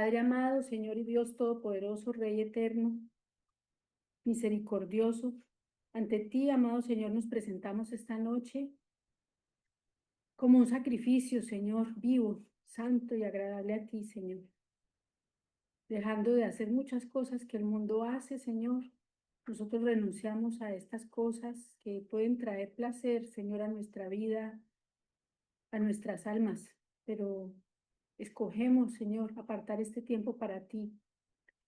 Padre amado, Señor y Dios todopoderoso, Rey eterno, misericordioso, ante ti, amado Señor, nos presentamos esta noche como un sacrificio, Señor, vivo, santo y agradable a ti, Señor. Dejando de hacer muchas cosas que el mundo hace, Señor, nosotros renunciamos a estas cosas que pueden traer placer, Señor, a nuestra vida, a nuestras almas, pero escogemos, Señor, apartar este tiempo para ti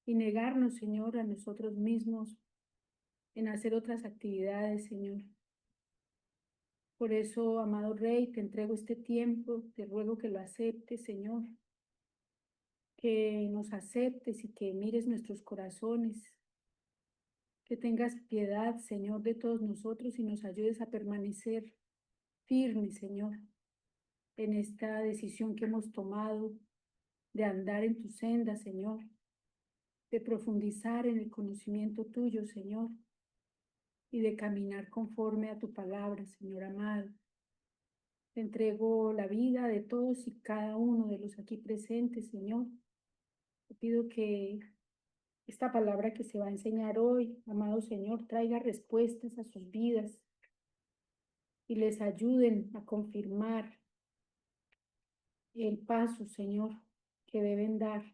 y negarnos, Señor, a nosotros mismos en hacer otras actividades, Señor. Por eso, amado Rey, te entrego este tiempo, te ruego que lo aceptes, Señor, que nos aceptes y que mires nuestros corazones, que tengas piedad, Señor, de todos nosotros y nos ayudes a permanecer firmes, Señor, en esta decisión que hemos tomado de andar en tu senda, Señor, de profundizar en el conocimiento tuyo, Señor, y de caminar conforme a tu palabra, Señor amado. Te entrego la vida de todos y cada uno de los aquí presentes, Señor. Te pido que esta palabra que se va a enseñar hoy, amado Señor, traiga respuestas a sus vidas y les ayuden a confirmar el paso, Señor, que deben dar.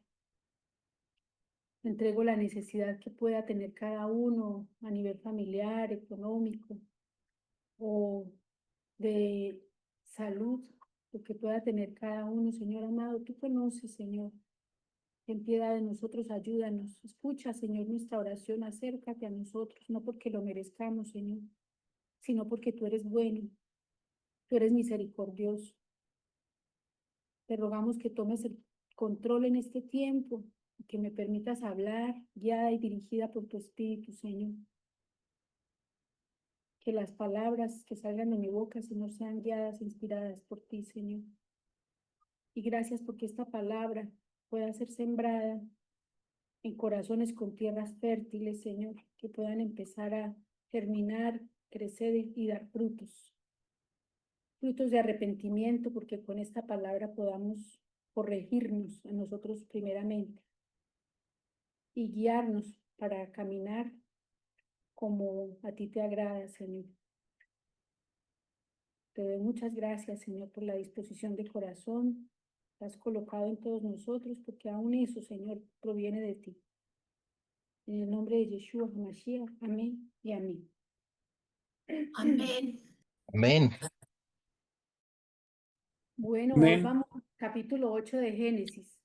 Te entrego la necesidad que pueda tener cada uno a nivel familiar, económico o de salud, lo que pueda tener cada uno, Señor amado. Tú conoces, Señor. Ten piedad de nosotros, ayúdanos. Escucha, Señor, nuestra oración, acércate a nosotros, no porque lo merezcamos, Señor, sino porque tú eres bueno, tú eres misericordioso. Te rogamos que tomes el control en este tiempo, que me permitas hablar, guiada y dirigida por tu Espíritu, Señor. Que las palabras que salgan de mi boca, Señor, sean guiadas e inspiradas por ti, Señor. Y gracias porque esta palabra pueda ser sembrada en corazones con tierras fértiles, Señor, que puedan empezar a germinar, crecer y dar frutos. Frutos de arrepentimiento, porque con esta palabra podamos corregirnos a nosotros primeramente y guiarnos para caminar como a ti te agrada, Señor. Te doy muchas gracias, Señor, por la disposición de corazón que has colocado en todos nosotros, porque aún eso, Señor, proviene de ti. En el nombre de Yeshua HaMashiach, amén y amén. Amén. Amén. Bueno, hoy Amén. vamos al capítulo 8 de Génesis.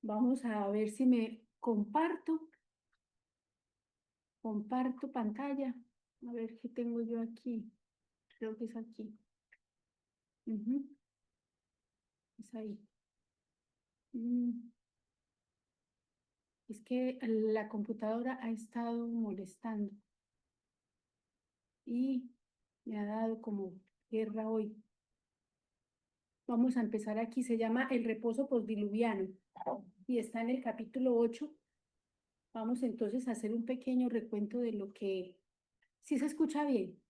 Vamos a ver si me comparto pantalla. A ver qué tengo yo aquí. Creo que es aquí. Es ahí. Es que la computadora ha estado molestando y me ha dado como guerra hoy. Vamos a empezar aquí. Se llama El reposo postdiluviano y está en el capítulo 8. Vamos entonces a hacer un pequeño recuento de lo que... ¿Sí se escucha bien?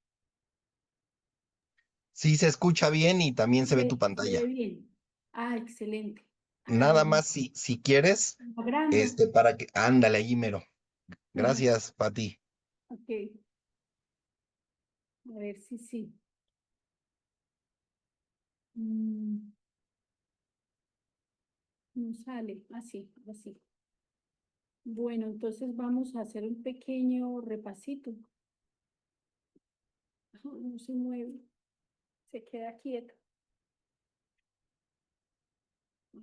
Sí se escucha bien y también se ve tu Se ve pantalla. bien. Ah, excelente. Ah, Nada bueno. más si quieres, Agrando. para que, ándale allí mero. Gracias, Pati. Ok. A ver si sí. Mm, no sale. Así, así. Bueno, entonces vamos a hacer un pequeño repasito. No se mueve. Se queda quieto.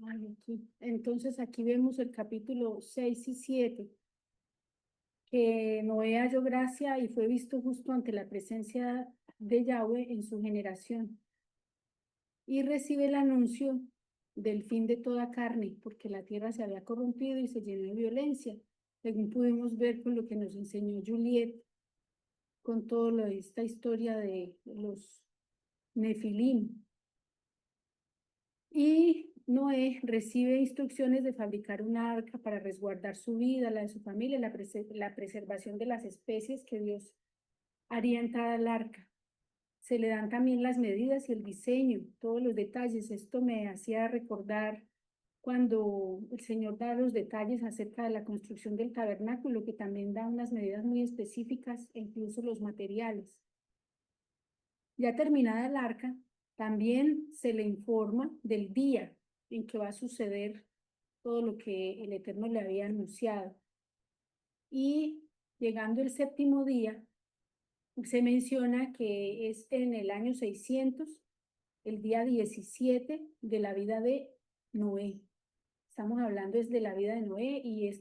Ay, aquí. Entonces aquí vemos el capítulo 6 y 7, que Noé halló gracia y fue visto justo ante la presencia de Yahweh en su generación. Y recibe el anuncio del fin de toda carne, porque la tierra se había corrompido y se llenó de violencia, según pudimos ver con lo que nos enseñó Juliet, con todo lo de esta historia de los Nefilim. Y Noé recibe instrucciones de fabricar una arca para resguardar su vida, la de su familia, la preservación de las especies que Dios haría entrar al arca. Se le dan también las medidas y el diseño, todos los detalles. Esto me hacía recordar cuando el Señor da los detalles acerca de la construcción del tabernáculo, que también da unas medidas muy específicas e incluso los materiales. Ya terminada el arca, también se le informa del día en que va a suceder todo lo que el Eterno le había anunciado. Y llegando el séptimo día, se menciona que es en el año 600, el día 17 de la vida de Noé. Estamos hablando es de la vida de Noé y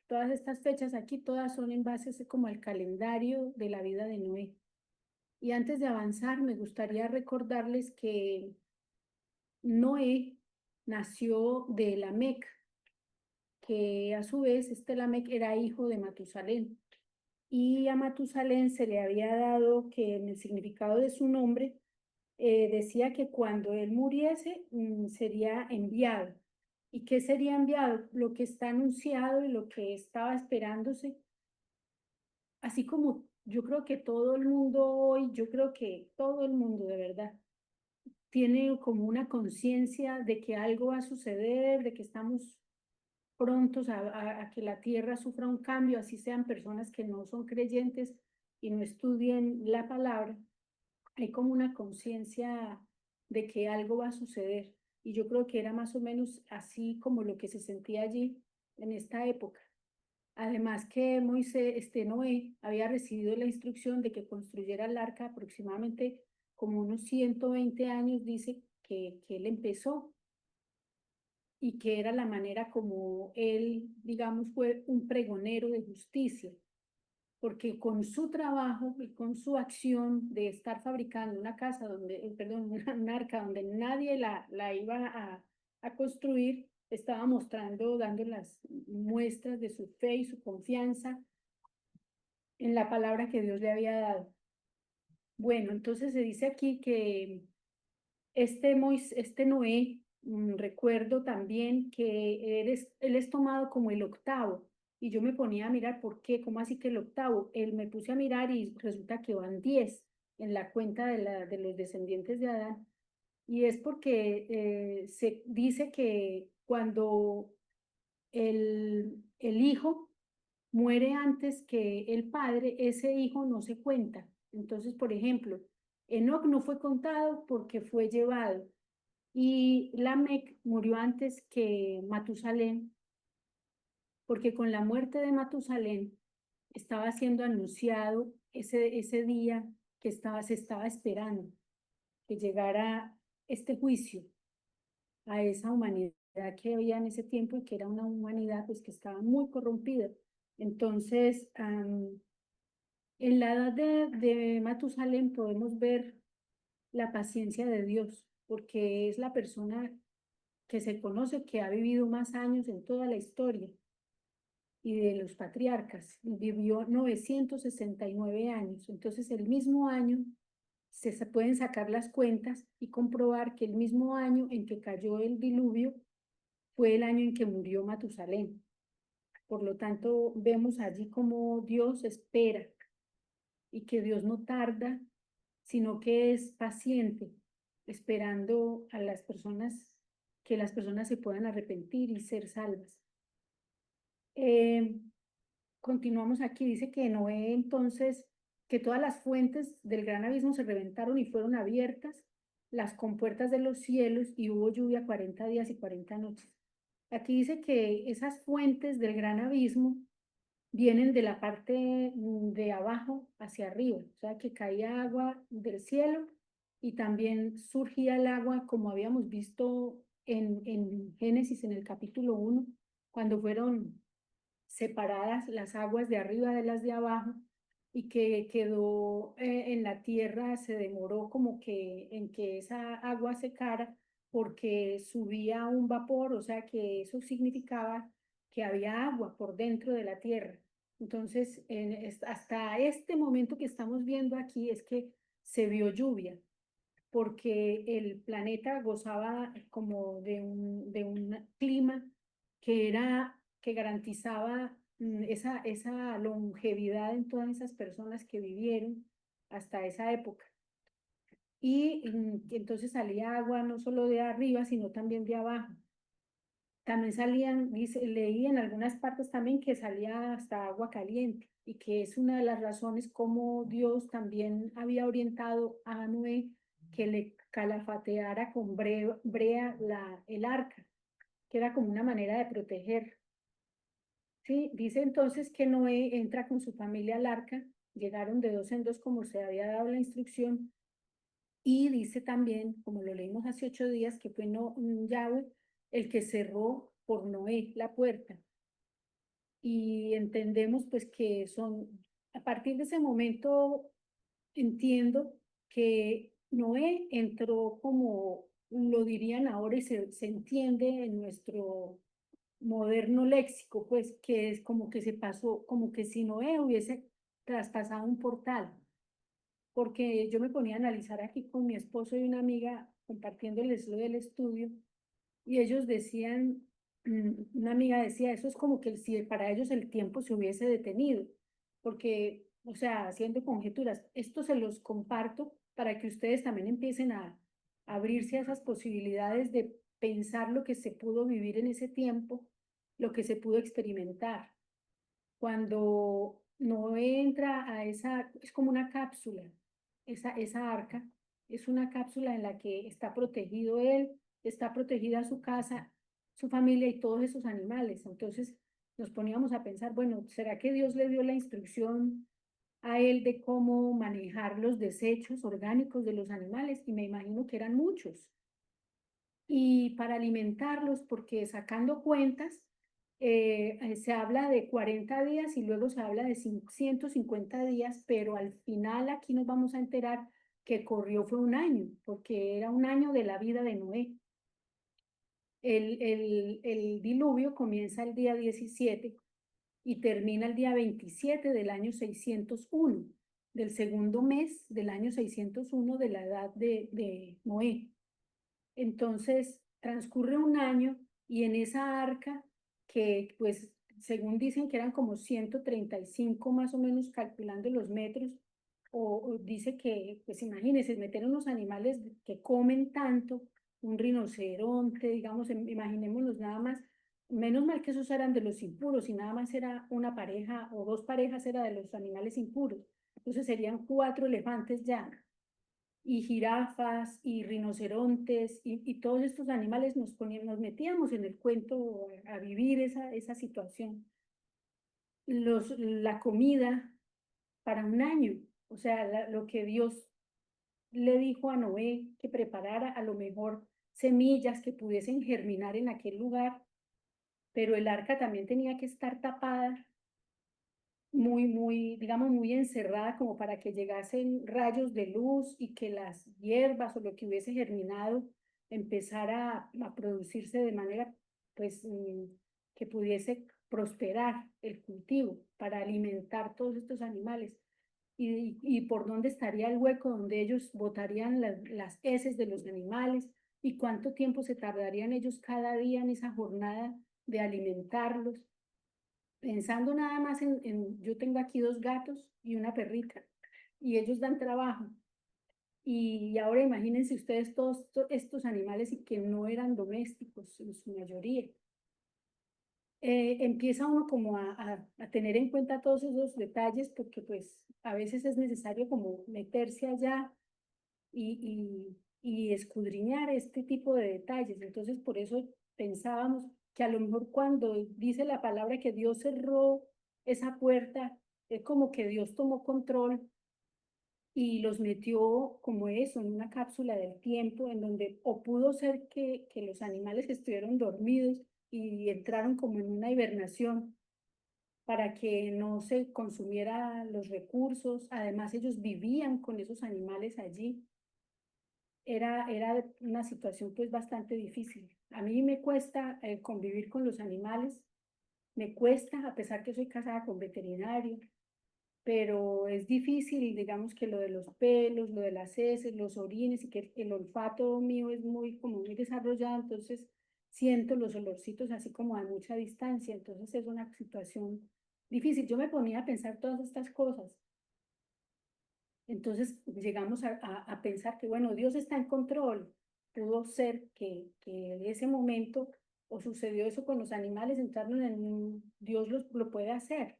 todas estas fechas aquí, todas son en base como al calendario de la vida de Noé. Y antes de avanzar, me gustaría recordarles que Noé nació de Lamec, que a su vez Lamec era hijo de Matusalén. Y a Matusalén se le había dado que en el significado de su nombre decía que cuando él muriese sería enviado. ¿Y qué sería enviado? Lo que está anunciado y lo que estaba esperándose. Así como yo creo que todo el mundo hoy, yo creo que todo el mundo de verdad tiene como una conciencia de que algo va a suceder, de que estamos prontos a que la tierra sufra un cambio, así sean personas que no son creyentes y no estudien la palabra. Hay como una conciencia de que algo va a suceder. Y yo creo que era más o menos así como lo que se sentía allí en esta época. Además que Noé había recibido la instrucción de que construyera el arca aproximadamente como unos 120 años, dice que él empezó y que era la manera como él, digamos, fue un pregonero de justicia, porque con su trabajo y con su acción de estar fabricando una casa perdón, una arca donde nadie la iba a construir, estaba mostrando, dando las muestras de su fe y su confianza en la palabra que Dios le había dado. Bueno, entonces se dice aquí que este Noé, recuerdo también que él es tomado como el octavo. Y yo me ponía a mirar por qué, cómo así que el octavo. Él me puse a mirar y resulta que van 10 en la cuenta de los descendientes de Adán. Y es porque se dice que cuando el hijo muere antes que el padre, ese hijo no se cuenta. Entonces, por ejemplo, Enoc no fue contado porque fue llevado y Lamec murió antes que Matusalén, porque con la muerte de Matusalén estaba siendo anunciado ese día que se estaba esperando, que llegara este juicio a esa humanidad que había en ese tiempo y que era una humanidad pues que estaba muy corrompida. Entonces, en la edad de Matusalén podemos ver la paciencia de Dios, porque es la persona que se conoce que ha vivido más años en toda la historia y de los patriarcas. Vivió 969 años. Entonces, el mismo año se pueden sacar las cuentas y comprobar que el mismo año en que cayó el diluvio fue el año en que murió Matusalén. Por lo tanto, vemos allí como Dios espera y que Dios no tarda, sino que es paciente, esperando a las personas, que las personas se puedan arrepentir y ser salvas. Continuamos aquí, dice que Noé entonces, que todas las fuentes del gran abismo se reventaron y fueron abiertas las compuertas de los cielos y hubo lluvia 40 días y 40 noches. Aquí dice que esas fuentes del gran abismo vienen de la parte de abajo hacia arriba, o sea que caía agua del cielo y también surgía el agua como habíamos visto en Génesis en el capítulo 1, cuando fueron separadas las aguas de arriba de las de abajo y que quedó en la tierra, se demoró como que en que esa agua secara porque subía un vapor, o sea que eso significaba que había agua por dentro de la tierra. Entonces, hasta este momento que estamos viendo aquí es que se vio lluvia, porque el planeta gozaba como de un clima que garantizaba esa longevidad en todas esas personas que vivieron hasta esa época. Y entonces salía agua no solo de arriba, sino también de abajo. también salían, leí en algunas partes también que salía hasta agua caliente y que es una de las razones como Dios también había orientado a Noé que le calafateara con brea el arca, que era como una manera de proteger. Sí, dice entonces que Noé entra con su familia al arca, llegaron de dos en dos como se había dado la instrucción, y dice también, como lo leímos hace 8 días, que fue no, Yahweh el que cerró por Noé la puerta. Y entendemos pues que son, a partir de ese momento entiendo que Noé entró como lo dirían ahora y se entiende en nuestro moderno léxico, pues que es como que se pasó, como que si Noé hubiese traspasado un portal, porque yo me ponía a analizar aquí con mi esposo y una amiga compartiéndoles lo del estudio y ellos decían, una amiga decía, eso es como que si para ellos el tiempo se hubiese detenido, porque, o sea, haciendo conjeturas, esto se los comparto para que ustedes también empiecen a abrirse a esas posibilidades de pensar lo que se pudo vivir en ese tiempo, lo que se pudo experimentar. Cuando no entra a esa, es como una cápsula, esa arca, es una cápsula en la que está protegido él, está protegida su casa, su familia y todos esos animales. Entonces nos poníamos a pensar, bueno, ¿será que Dios le dio la instrucción a él de cómo manejar los desechos orgánicos de los animales? Y me imagino que eran muchos y para alimentarlos, porque sacando cuentas, se habla de 40 días y luego se habla de 150 días, pero al final aquí nos vamos a enterar que corrió fue un año, porque era un año de la vida de Noé. El diluvio comienza el día 17 y termina el día 27 del año 601, del segundo mes del año 601 de la edad de Noé. Entonces, transcurre un año y en esa arca, que pues según dicen que eran como 135 más o menos calculando los metros, o dice que, pues imagínense, meter unos animales que comen tanto, un rinoceronte, digamos, imaginémonos nada más, menos mal que esos eran de los impuros y nada más era una pareja o dos parejas era de los animales impuros. Entonces serían 4 elefantes ya y jirafas y rinocerontes y todos estos animales nos metíamos en el cuento a vivir esa situación. La comida para un año, o sea, lo que Dios le dijo a Noé que preparara a lo mejor semillas que pudiesen germinar en aquel lugar, pero el arca también tenía que estar tapada digamos, muy encerrada como para que llegasen rayos de luz y que las hierbas o lo que hubiese germinado empezara a producirse de manera, pues, que pudiese prosperar el cultivo para alimentar todos estos animales. Y por dónde estaría el hueco donde ellos botarían las heces de los animales y cuánto tiempo se tardarían ellos cada día en esa jornada de alimentarlos pensando nada más yo tengo aquí 2 gatos y una perrita, y ellos dan trabajo. Y ahora imagínense ustedes todos estos animales y que no eran domésticos en su mayoría. Empieza uno como a tener en cuenta todos esos detalles porque pues a veces es necesario como meterse allá y escudriñar este tipo de detalles. Entonces, por eso pensábamos que a lo mejor cuando dice la palabra que Dios cerró esa puerta, es como que Dios tomó control y los metió como eso, en una cápsula del tiempo, en donde o pudo ser que los animales estuvieron dormidos y entraron como en una hibernación para que no se consumieran los recursos. Además, ellos vivían con esos animales allí era una situación pues bastante difícil. A mí me cuesta convivir con los animales, me cuesta, a pesar que soy casada con veterinario, pero es difícil, digamos que lo de los pelos, lo de las heces, los orines y que el olfato mío es como muy desarrollado, entonces siento los olorcitos así como a mucha distancia, entonces es una situación difícil. Yo me ponía a pensar todas estas cosas. Entonces llegamos a pensar que, bueno, Dios está en control. Pudo ser que en ese momento o sucedió eso con los animales, entraron en Dios lo puede hacer.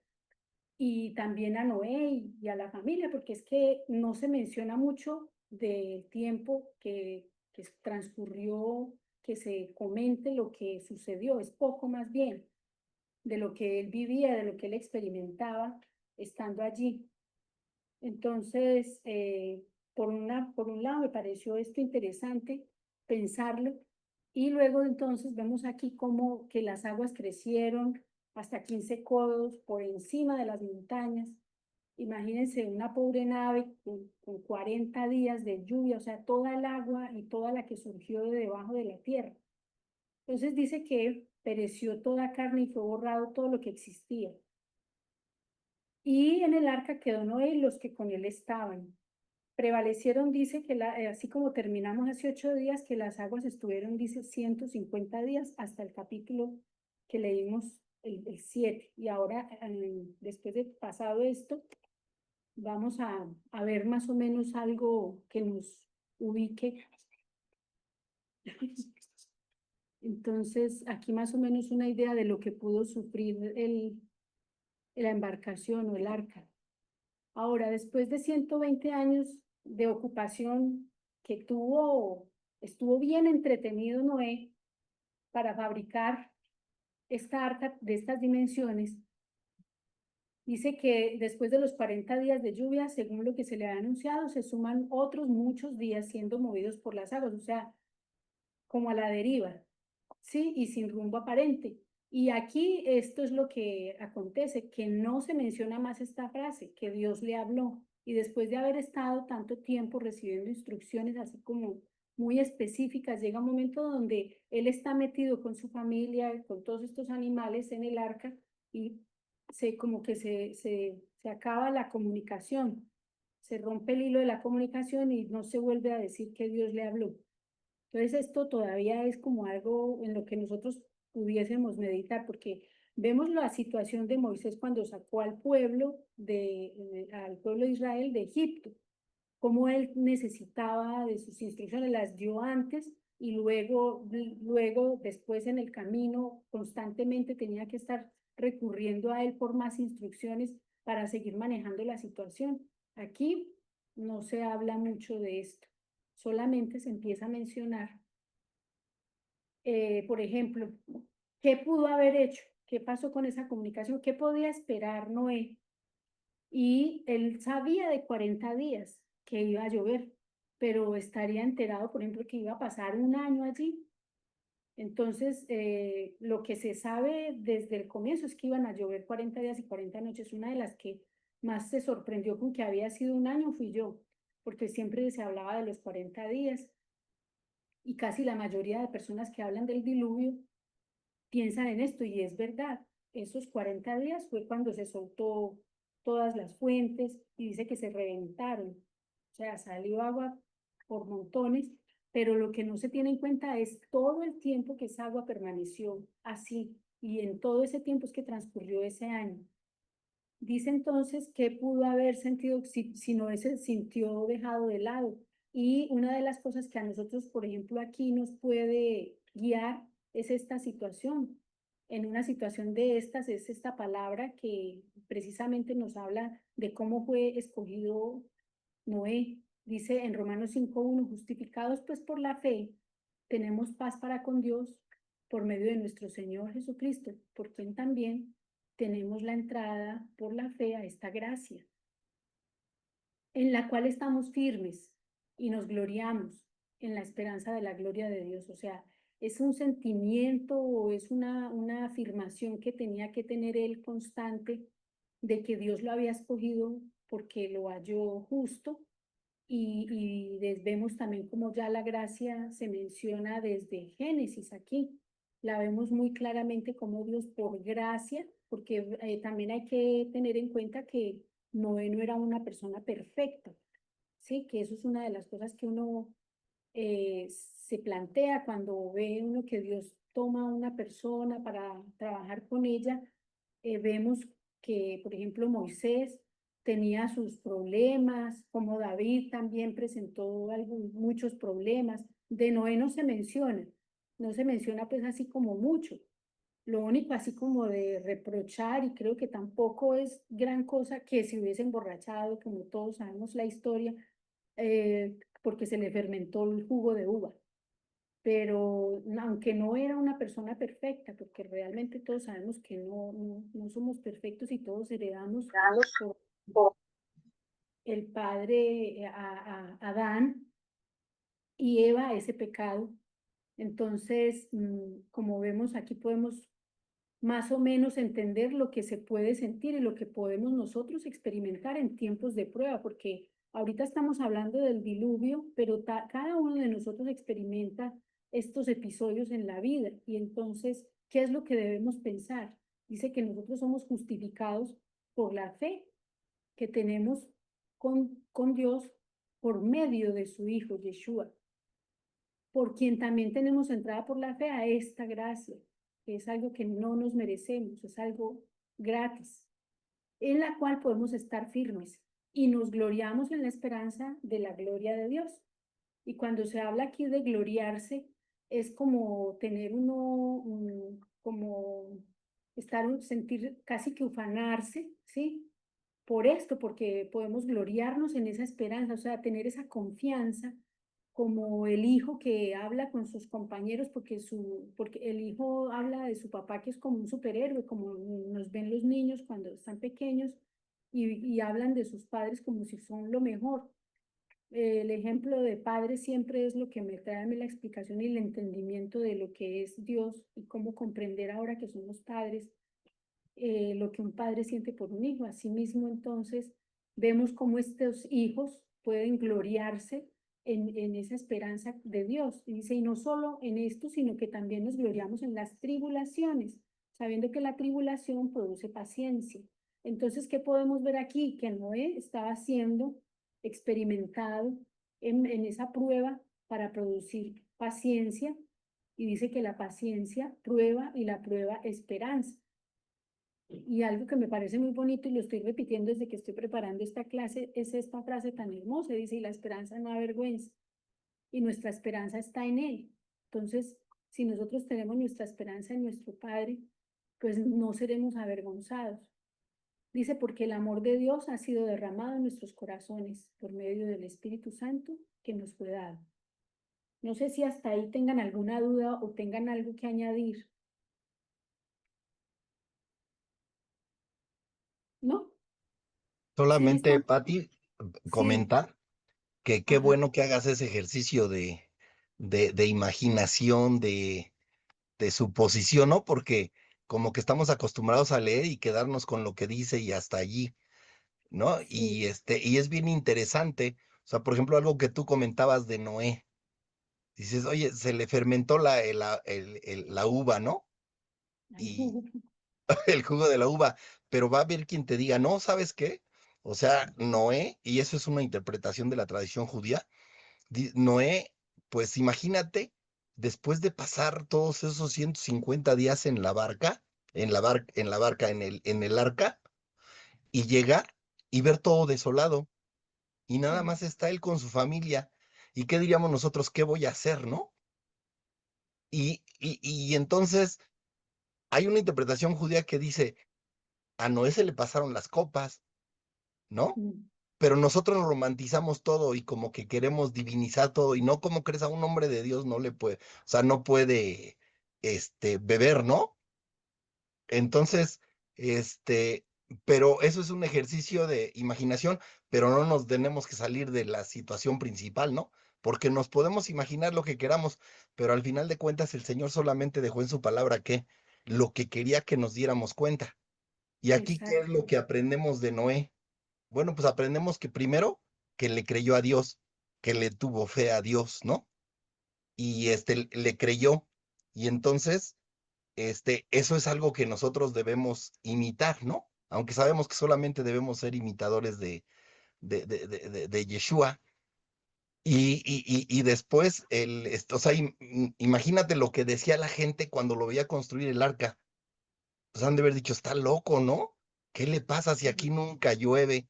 Y también a Noé y a la familia, porque es que no se menciona mucho del tiempo que transcurrió, que se comente lo que sucedió, es poco más bien de lo que él vivía, de lo que él experimentaba estando allí. Entonces, por un lado me pareció esto interesante pensarlo y luego entonces vemos aquí como que las aguas crecieron hasta 15 codos por encima de las montañas. Imagínense una pobre nave con 40 días de lluvia, o sea, toda el agua y toda la que surgió de debajo de la tierra. Entonces dice que pereció toda carne y fue borrado todo lo que existía. Y en el arca quedó Noé y los que con él estaban. Prevalecieron, dice que así como terminamos hace 8 días, que las aguas estuvieron, dice, 150 días hasta el capítulo que leímos el 7. Y ahora, después de pasado esto, vamos a ver más o menos algo que nos ubique. Entonces, aquí más o menos una idea de lo que pudo sufrir la embarcación o el arca. Ahora, después de 120 años de ocupación que estuvo bien entretenido Noé para fabricar esta arca de estas dimensiones. Dice que después de los 40 días de lluvia, según lo que se le ha anunciado, se suman otros muchos días siendo movidos por las aguas, o sea, como a la deriva, ¿sí? Y sin rumbo aparente. Y aquí esto es lo que acontece, que no se menciona más esta frase, que Dios le habló. Y después de haber estado tanto tiempo recibiendo instrucciones así como muy específicas, llega un momento donde él está metido con su familia, con todos estos animales en el arca y como que se acaba la comunicación, se rompe el hilo de la comunicación y no se vuelve a decir que Dios le habló. Entonces esto todavía es como algo en lo que nosotros pudiésemos meditar, porque vemos la situación de Moisés cuando sacó al pueblo de Israel de Egipto, cómo él necesitaba de sus instrucciones, las dio antes y luego después en el camino constantemente tenía que estar recurriendo a él por más instrucciones para seguir manejando la situación. Aquí no se habla mucho de esto, solamente se empieza a mencionar, por ejemplo, ¿qué pudo haber hecho? ¿Qué pasó con esa comunicación? ¿Qué podía esperar Noé? Y él sabía de 40 días que iba a llover, pero estaría enterado, por ejemplo, que iba a pasar un año allí. Entonces, lo que se sabe desde el comienzo es que iban a llover 40 días y 40 noches. Una de las que más se sorprendió con que había sido un año fui yo, porque siempre se hablaba de los 40 días y casi la mayoría de personas que hablan del diluvio piensan en esto y es verdad. Esos 40 días fue cuando se soltó todas las fuentes y dice que se reventaron. O sea, salió agua por montones, pero lo que no se tiene en cuenta es todo el tiempo que esa agua permaneció así y en todo ese tiempo es que transcurrió ese año. Dice entonces que pudo haber sentido si no se sintió dejado de lado. Y una de las cosas que a nosotros, por ejemplo, aquí nos puede guiar es esta situación. En una situación de estas es esta palabra que precisamente nos habla de cómo fue escogido Noé. Dice en Romanos 5:1, justificados pues por la fe, tenemos paz para con Dios por medio de nuestro Señor Jesucristo, por quien también tenemos la entrada por la fe a esta gracia, en la cual estamos firmes y nos gloriamos en la esperanza de la gloria de Dios. O sea, es un sentimiento o es una afirmación que tenía que tener él constante de que Dios lo había escogido porque lo halló justo y vemos también como ya la gracia se menciona desde Génesis aquí. La vemos muy claramente como Dios por gracia, porque también hay que tener en cuenta que Noé no era una persona perfecta, ¿sí? Que eso es una de las cosas que uno se plantea cuando ve uno que Dios toma a una persona para trabajar con ella. Vemos que, por ejemplo, Moisés tenía sus problemas, como David también presentó muchos problemas. De Noé no se menciona, no se menciona pues así como mucho. Lo único así como de reprochar, y creo que tampoco es gran cosa que se hubiese emborrachado, como todos sabemos la historia, porque se le fermentó el jugo de uva. Pero aunque no era una persona perfecta, porque realmente todos sabemos que no somos perfectos y todos heredamos por el padre a Adán y Eva ese pecado. Entonces, como vemos aquí, podemos más o menos entender lo que se puede sentir y lo que podemos nosotros experimentar en tiempos de prueba, porque ahorita estamos hablando del diluvio, pero cada uno de nosotros experimenta estos episodios en la vida. Y entonces, ¿qué es lo que debemos pensar? Dice que nosotros somos justificados por la fe que tenemos con Dios por medio de su Hijo, Yeshua, por quien también tenemos entrada por la fe a esta gracia, que es algo que no nos merecemos, es algo gratis, en la cual podemos estar firmes y nos gloriamos en la esperanza de la gloria de Dios. Y cuando se habla aquí de gloriarse, es como tener como sentir casi que ufanarse, ¿sí? Por esto, porque podemos gloriarnos en esa esperanza, o sea, tener esa confianza como el hijo que habla con sus compañeros, porque el hijo habla de su papá que es como un superhéroe, como nos ven los niños cuando están pequeños y hablan de sus padres como si son lo mejor. El ejemplo de padre siempre es lo que me trae a mí la explicación y el entendimiento de lo que es Dios y cómo comprender ahora que somos padres lo que un padre siente por un hijo. Asimismo, entonces, vemos cómo estos hijos pueden gloriarse en esa esperanza de Dios. Y dice, y no solo en esto, sino que también nos gloriamos en las tribulaciones, sabiendo que la tribulación produce paciencia. Entonces, ¿qué podemos ver aquí? Que Noé estaba siendo experimentado en esa prueba para producir paciencia. Y dice que la paciencia prueba y la prueba esperanza. Y algo que me parece muy bonito y lo estoy repitiendo desde que estoy preparando esta clase es esta frase tan hermosa. Dice, y la esperanza no avergüenza. Y nuestra esperanza está en Él. Entonces, si nosotros tenemos nuestra esperanza en nuestro Padre, pues no seremos avergonzados. Dice, porque el amor de Dios ha sido derramado en nuestros corazones por medio del Espíritu Santo que nos fue dado. No sé si hasta ahí tengan alguna duda o tengan algo que añadir. ¿No? ¿Sí Solamente, listo? Pati, Sí. comentar que qué Ajá. bueno que hagas ese ejercicio de imaginación, de suposición, ¿no? Porque como que estamos acostumbrados a leer y quedarnos con lo que dice y hasta allí, ¿no? Sí. Y es bien interesante. O sea, por ejemplo, algo que tú comentabas de Noé. Dices, oye, se le fermentó la uva, ¿no? Y el jugo de la uva, pero va a haber quien te diga, no, ¿sabes qué? O sea, Noé, y eso es una interpretación de la tradición judía, Noé, pues imagínate, después de pasar todos esos 150 días en la barca, en la barca, en el arca, y llegar y ver todo desolado, y nada más está él con su familia. ¿Y qué diríamos nosotros? ¿Qué voy a hacer, no? Y entonces hay una interpretación judía que dice, a Noé se le pasaron las copas, ¿no? Mm. Pero nosotros romantizamos todo y como que queremos divinizar todo y no como crees a un hombre de Dios no le puede, o sea, no puede, beber, ¿no? Entonces, este, pero eso es un ejercicio de imaginación, pero no nos tenemos que salir de la situación principal, ¿no? Porque nos podemos imaginar lo que queramos, pero al final de cuentas el Señor solamente dejó en su palabra que lo que quería que nos diéramos cuenta. Y aquí, ¿qué es Exacto. lo que aprendemos de Noé? Bueno, pues aprendemos que primero, que le creyó a Dios, que le tuvo fe a Dios, ¿no? Y le creyó. Y entonces, eso es algo que nosotros debemos imitar, ¿no? Aunque sabemos que solamente debemos ser imitadores de Yeshua. Y después, o sea, imagínate lo que decía la gente cuando lo veía construir el arca. Pues han de haber dicho, está loco, ¿no? ¿Qué le pasa si aquí nunca llueve?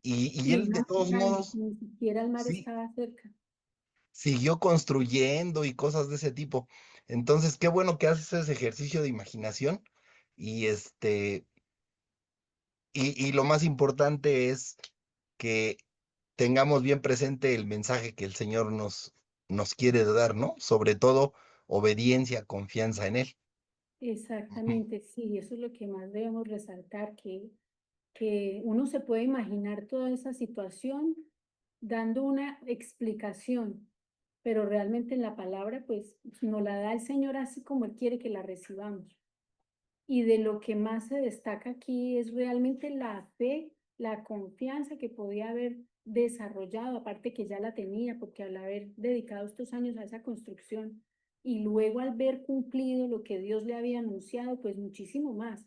Y Y en él, de una todos montaña, modos, ni siquiera el mar sí, estaba cerca. siguió construyendo y cosas de ese tipo. Entonces, qué bueno que haces ese ejercicio de imaginación y y lo más importante es que tengamos bien presente el mensaje que el Señor nos quiere dar, ¿no? Sobre todo, obediencia, confianza en Él. Ujú. Exactamente, sí, eso es lo que más debemos resaltar, que uno se puede imaginar toda esa situación dando una explicación, pero realmente en la palabra, pues nos la da el Señor así como Él quiere que la recibamos. Y de lo que más se destaca aquí es realmente la fe, la confianza que podía haber desarrollado, aparte que ya la tenía, porque al haber dedicado estos años a esa construcción y luego al ver cumplido lo que Dios le había anunciado, pues muchísimo más,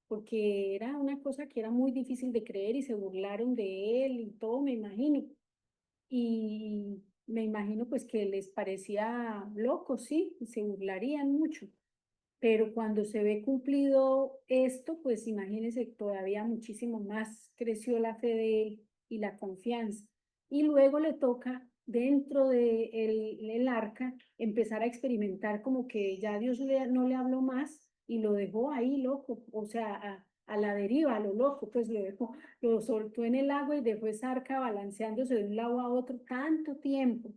porque era una cosa que era muy difícil de creer y se burlaron de él y todo, me imagino. Y me imagino pues que les parecía loco, sí, y se burlarían mucho. Pero cuando se ve cumplido esto, pues imagínense, todavía muchísimo más creció la fe de él y la confianza. Y luego le toca dentro de el arca empezar a experimentar como que ya Dios no le habló más y lo dejó ahí loco, o sea, a la deriva, a lo loco, pues lo dejó, lo soltó en el agua y dejó esa arca balanceándose de un lado a otro tanto tiempo.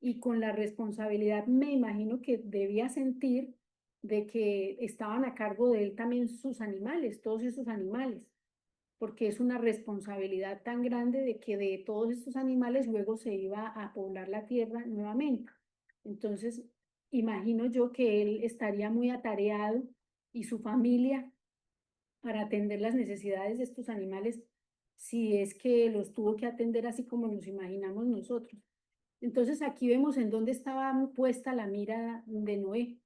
Y con la responsabilidad, me imagino que debía sentir de que estaban a cargo de él también sus animales, todos esos animales, porque es una responsabilidad tan grande de que de todos estos animales luego se iba a poblar la tierra nuevamente. Entonces, imagino yo que él estaría muy atareado y su familia para atender las necesidades de estos animales, si es que los tuvo que atender así como nos imaginamos nosotros. Entonces aquí vemos en dónde estaba puesta la mira de Noé,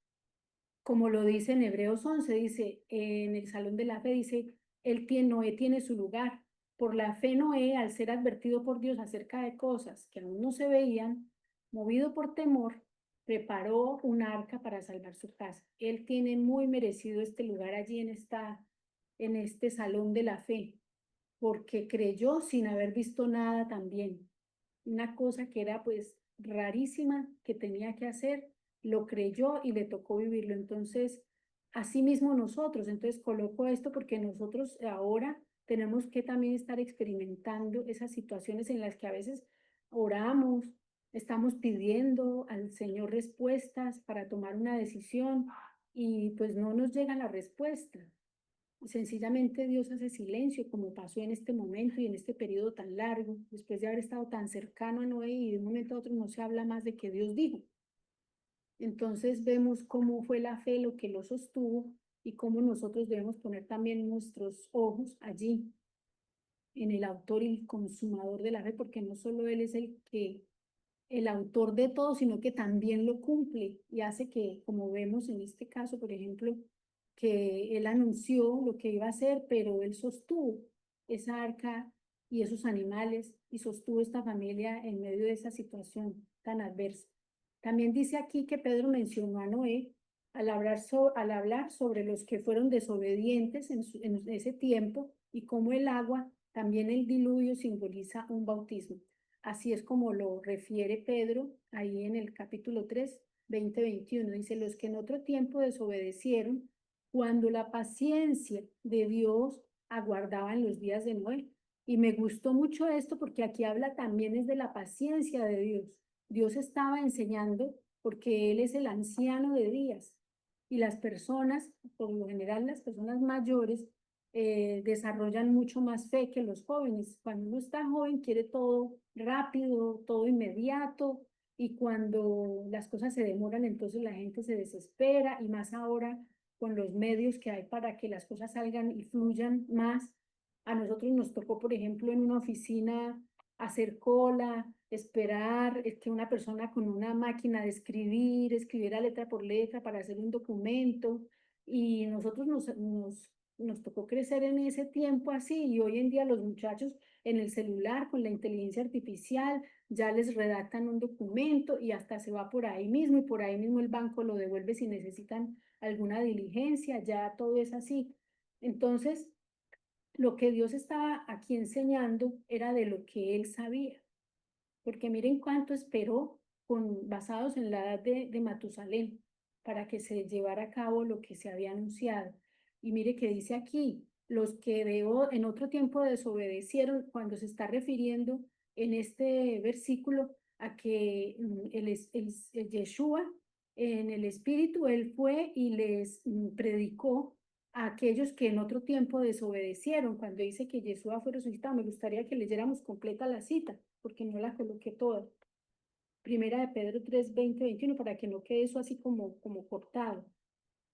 como lo dice en Hebreos 11, dice, en el Salón de la Fe, dice, Noé tiene su lugar. Por la fe Noé, al ser advertido por Dios acerca de cosas que aún no se veían, movido por temor, preparó un arca para salvar su casa. Él tiene muy merecido este lugar allí en este Salón de la Fe, porque creyó sin haber visto nada también. Una cosa que era pues rarísima que tenía que hacer, lo creyó y le tocó vivirlo. Entonces, así mismo nosotros, entonces coloco esto porque nosotros ahora tenemos que también estar experimentando esas situaciones en las que a veces oramos, estamos pidiendo al Señor respuestas para tomar una decisión y pues no nos llega la respuesta. Sencillamente Dios hace silencio, como pasó en este momento y en este periodo tan largo, después de haber estado tan cercano a Noé y de un momento a otro no se habla más de que Dios dijo. Entonces vemos cómo fue la fe lo que lo sostuvo y cómo nosotros debemos poner también nuestros ojos allí, en el autor y el consumador de la fe, porque no solo Él es el autor de todo, sino que también lo cumple y hace que, como vemos en este caso, por ejemplo, que él anunció lo que iba a hacer, pero él sostuvo esa arca y esos animales y sostuvo esta familia en medio de esa situación tan adversa. También dice aquí que Pedro mencionó a Noé al hablar sobre los que fueron desobedientes en ese tiempo y cómo el agua, también el diluvio, simboliza un bautismo. Así es como lo refiere Pedro ahí en el capítulo 3, 20-21. Dice, los que en otro tiempo desobedecieron, cuando la paciencia de Dios aguardaba en los días de Noé. Y me gustó mucho esto porque aquí habla también es de la paciencia de Dios. Dios estaba enseñando porque Él es el anciano de días y las personas, por lo general las personas mayores, desarrollan mucho más fe que los jóvenes. Cuando uno está joven quiere todo rápido, todo inmediato, y cuando las cosas se demoran, entonces la gente se desespera, y más ahora con los medios que hay para que las cosas salgan y fluyan más. A nosotros nos tocó, por ejemplo, en una oficina hacer cola, esperar que una persona con una máquina de escribir, escribiera letra por letra para hacer un documento, y nosotros nos tocó crecer en ese tiempo así, y hoy en día los muchachos en el celular con la inteligencia artificial ya les redactan un documento y hasta se va por ahí mismo y por ahí mismo el banco lo devuelve si necesitan alguna diligencia, ya todo es así. Entonces, lo que Dios estaba aquí enseñando era de lo que él sabía, porque miren cuánto esperó. basados en la edad de Matusalén, para que se llevara a cabo lo que se había anunciado. Y mire que dice aquí, los que en otro tiempo desobedecieron, cuando se está refiriendo en este versículo a que el Yeshua, en el Espíritu, él fue y les predicó a aquellos que en otro tiempo desobedecieron. Cuando dice que Yeshua fue resucitado, me gustaría que leyéramos completa la cita, porque no la coloqué toda. Primera de Pedro 3, 20, 21, para que no quede eso así como cortado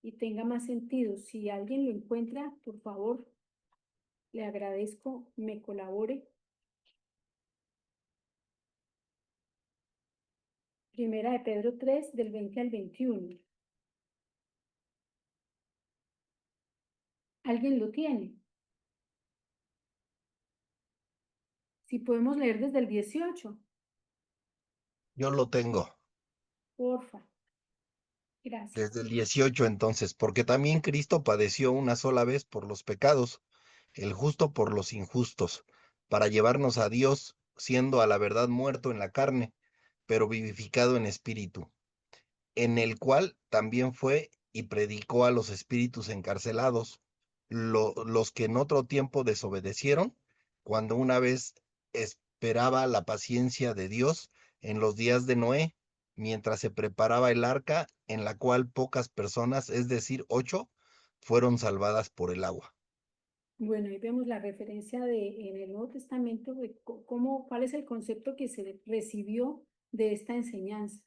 y tenga más sentido. Si alguien lo encuentra, por favor, le agradezco, me colabore. Primera de Pedro 3, del 20 al 21. ¿Alguien lo tiene? Si podemos leer desde el 18, Yo lo tengo porfa. Gracias. desde el 18 entonces, porque también Cristo padeció una sola vez por los pecados, el justo por los injustos, para llevarnos a Dios, siendo a la verdad muerto en la carne, pero vivificado en espíritu, en el cual también fue y predicó a los espíritus encarcelados, los que en otro tiempo desobedecieron, cuando una vez esperaba la paciencia de Dios en los días de Noé, mientras se preparaba el arca, en la cual pocas personas, es decir, 8, fueron salvadas por el agua. Bueno, ahí vemos la referencia en el Nuevo Testamento de cuál es el concepto que se recibió de esta enseñanza,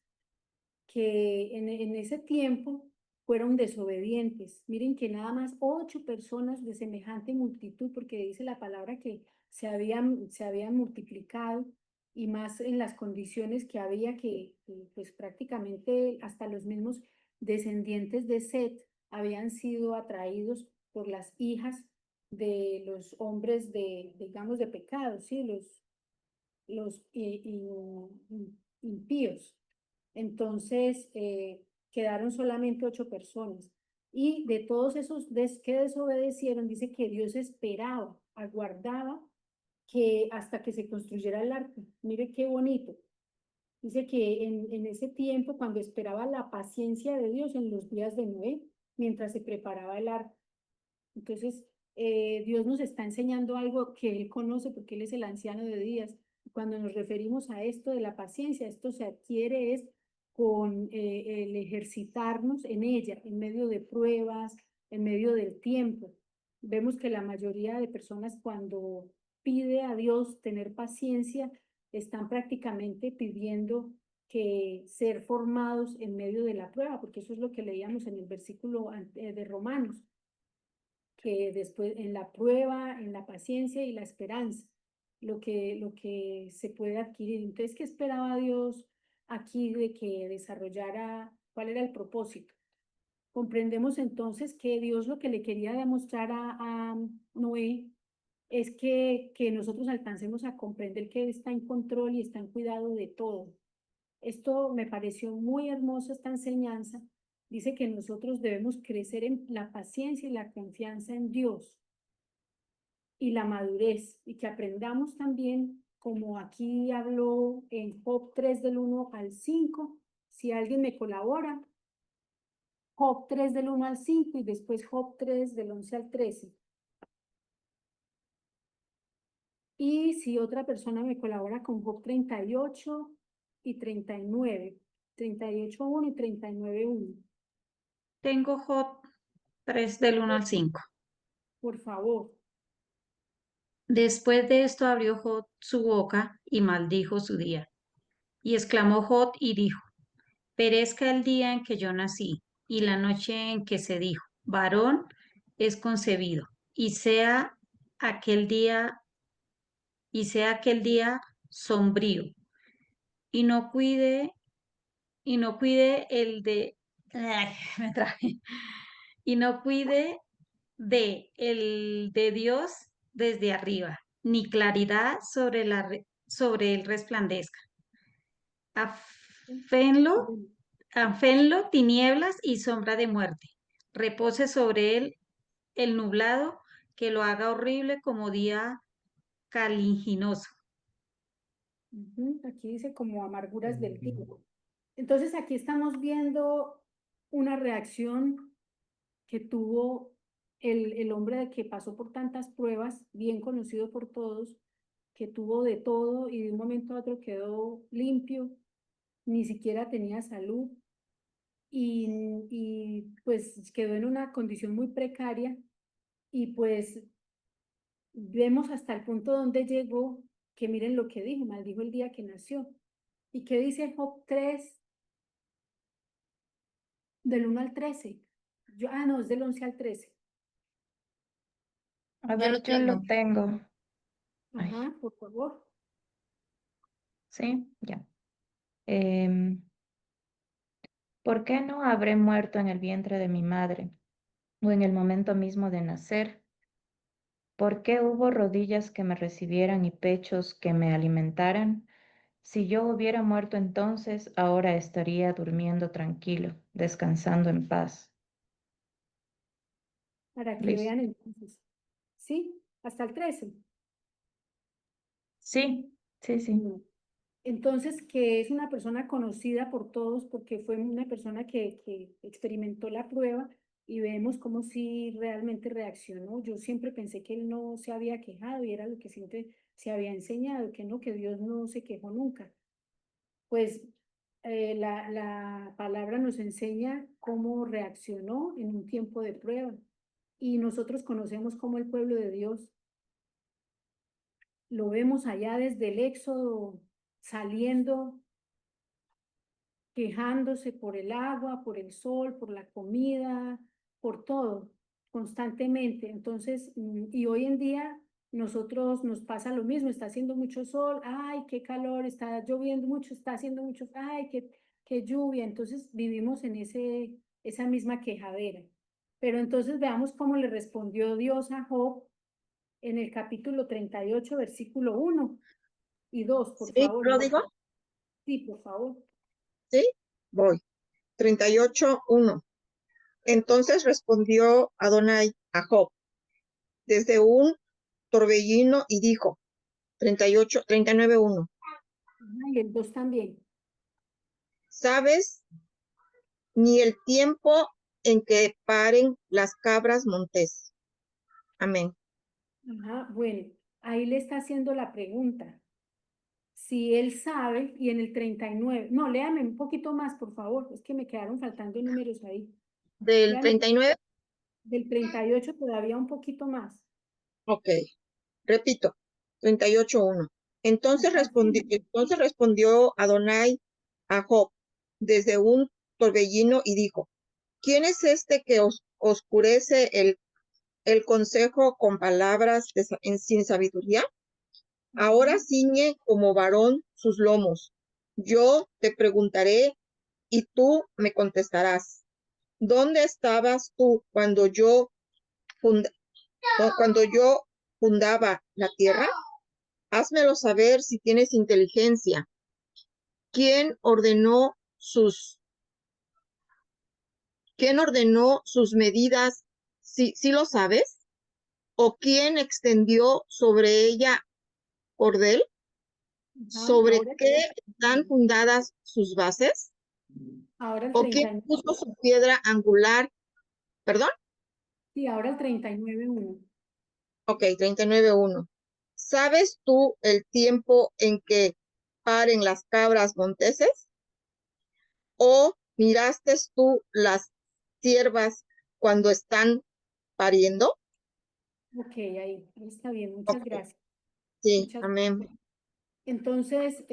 que en ese tiempo fueron desobedientes. Miren que nada más 8 personas de semejante multitud, porque dice la palabra que se habían multiplicado y más en las condiciones que había pues prácticamente hasta los mismos descendientes de Set habían sido atraídos por las hijas de los hombres digamos, de pecado, ¿sí? Los impíos. Entonces, quedaron solamente 8 personas. Y de todos esos que desobedecieron, dice que Dios esperaba, aguardaba que hasta que se construyera el arca. Mire qué bonito. Dice que en ese tiempo, cuando esperaba la paciencia de Dios en los días de Noé, mientras se preparaba el arca. Entonces, Dios nos está enseñando algo que Él conoce porque Él es el anciano de días. Cuando nos referimos a esto de la paciencia, esto se adquiere es con el ejercitarnos en ella, en medio de pruebas, en medio del tiempo. Vemos que la mayoría de personas cuando pide a Dios tener paciencia, están prácticamente pidiendo que ser formados en medio de la prueba, porque eso es lo que leíamos en el versículo de Romanos, que después en la prueba, en la paciencia y la esperanza, lo que se puede adquirir. Entonces, ¿qué esperaba Dios aquí de que desarrollara? ¿Cuál era el propósito? Comprendemos entonces que Dios lo que le quería demostrar a Noé es que nosotros alcancemos a comprender que Él está en control y está en cuidado de todo. Esto me pareció muy hermoso, esta enseñanza. Dice que nosotros debemos crecer en la paciencia y la confianza en Dios y la madurez, y que aprendamos también, como aquí habló en Job 3 del 1 al 5, si alguien me colabora, Job 3 del 1 al 5 y después Job 3 del 11 al 13. Y si otra persona me colabora con Job 38 y 39, 38.1 y 39.1. Tengo Job 3 del 1 al 5. Por favor. Después de esto abrió Job su boca y maldijo su día. Y exclamó Job y dijo, perezca el día en que yo nací y la noche en que se dijo, varón es concebido, aquel día, y sea aquel día sombrío, y no cuide, y no cuide el de, ay, me trabé. Y no cuide de el de Dios desde arriba, ni claridad sobre él resplandezca. Afénlo, afénlo tinieblas y sombra de muerte. Repose sobre él el nublado, que lo haga horrible como día caliginoso. Aquí dice como amarguras del día. Entonces aquí estamos viendo una reacción que tuvo el hombre que pasó por tantas pruebas, bien conocido por todos, que tuvo de todo y de un momento a otro quedó limpio, ni siquiera tenía salud y pues quedó en una condición muy precaria y pues vemos hasta el punto donde llegó, que miren lo que dijo, maldijo el día que nació. ¿Y qué dice Job 3 del 1 al 13? No, es del 11 al 13. A Yo ver, lo yo lo tengo. tengo. Ay, Ajá, por favor. sí, ya. Em, ¿Por qué no habré muerto en el vientre de mi madre o en el momento mismo de nacer? ¿Por qué hubo rodillas que me recibieran y pechos que me alimentaran? Si yo hubiera muerto entonces, ahora estaría durmiendo tranquilo, descansando en paz. Para que Listo. vean entonces. ¿Sí? Hasta el 13. Sí, sí, sí. No. Entonces, que es una persona conocida por todos porque fue una persona que experimentó la prueba y vemos cómo sí realmente reaccionó. Yo siempre pensé que él no se había quejado y era lo que siempre se había enseñado, que no, que Dios no se quejó nunca. Pues la palabra nos enseña cómo reaccionó en un tiempo de prueba y nosotros conocemos cómo el pueblo de Dios lo vemos allá desde el Éxodo saliendo, quejándose por el agua, por el sol, por la comida, por todo, constantemente. Entonces, y hoy en día nosotros nos pasa lo mismo, está haciendo mucho sol, ay, qué calor, está lloviendo mucho, está haciendo mucho, ay, qué lluvia. Entonces vivimos en esa misma quejadera. Pero entonces veamos cómo le respondió Dios a Job en el capítulo 38 versículo 1 y 2, por ¿Sí? favor. ¿Lo digo? Sí, por favor. Sí, voy. 38:1. Entonces respondió Adonai a Job desde un torbellino y dijo, 39:1. Ajá, y el 2 también. ¿Sabes ni el tiempo en que paren las cabras montés? Amén. Ajá, bueno, ahí le está haciendo la pregunta. Si él sabe, y en el 39 no, léame un poquito más, por favor, es que me quedaron faltando números ahí. Del Léame 39, del 38 todavía un poquito más. ok, repito, 38:1. Hasta el final. Entonces respondió Adonai a Job desde un torbellino y dijo, ¿quién es este que oscurece el consejo con palabras sin sabiduría? Ahora ciñe como varón sus lomos. Yo te preguntaré y tú me contestarás. ¿Dónde estabas tú cuando yo fundaba la tierra? Házmelo saber si tienes inteligencia. ¿Quién ordenó sus, quién ordenó sus medidas? ¿Sí lo sabes? ¿O quién extendió sobre ella cordel? Ajá, ¿Sobre qué están fundadas sus bases? ahora el ¿O quién 39, puso su piedra angular? ¿Perdón? sí, ahora el 39:1. Ok, 39:1. ¿Sabes tú el tiempo en que paren las cabras monteses? ¿O miraste tú las ciervas cuando están pariendo? Ok, ahí está bien, Ok, muchas gracias. sí, Muchas amén. Entonces,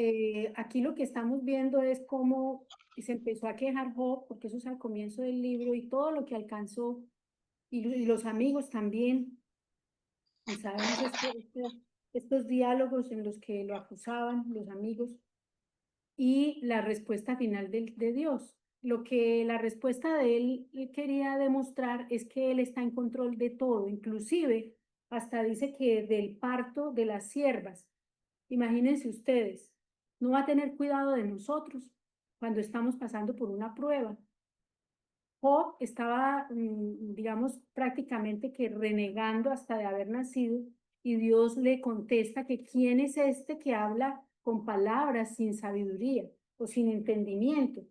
aquí lo que estamos viendo es cómo se empezó a quejar Job, porque eso es al comienzo del libro, y todo lo que alcanzó, y los amigos también, y sabemos estos diálogos en los que lo acusaban los amigos, y la respuesta final de Dios. Lo que la respuesta de él quería demostrar es que él está en control de todo, inclusive hasta dice que del parto de las siervas. Imagínense ustedes, no va a tener cuidado de nosotros cuando estamos pasando por una prueba. Job estaba, digamos, prácticamente que renegando hasta de haber nacido y Dios le contesta que quién es este que habla con palabras sin sabiduría. o sin entendimiento.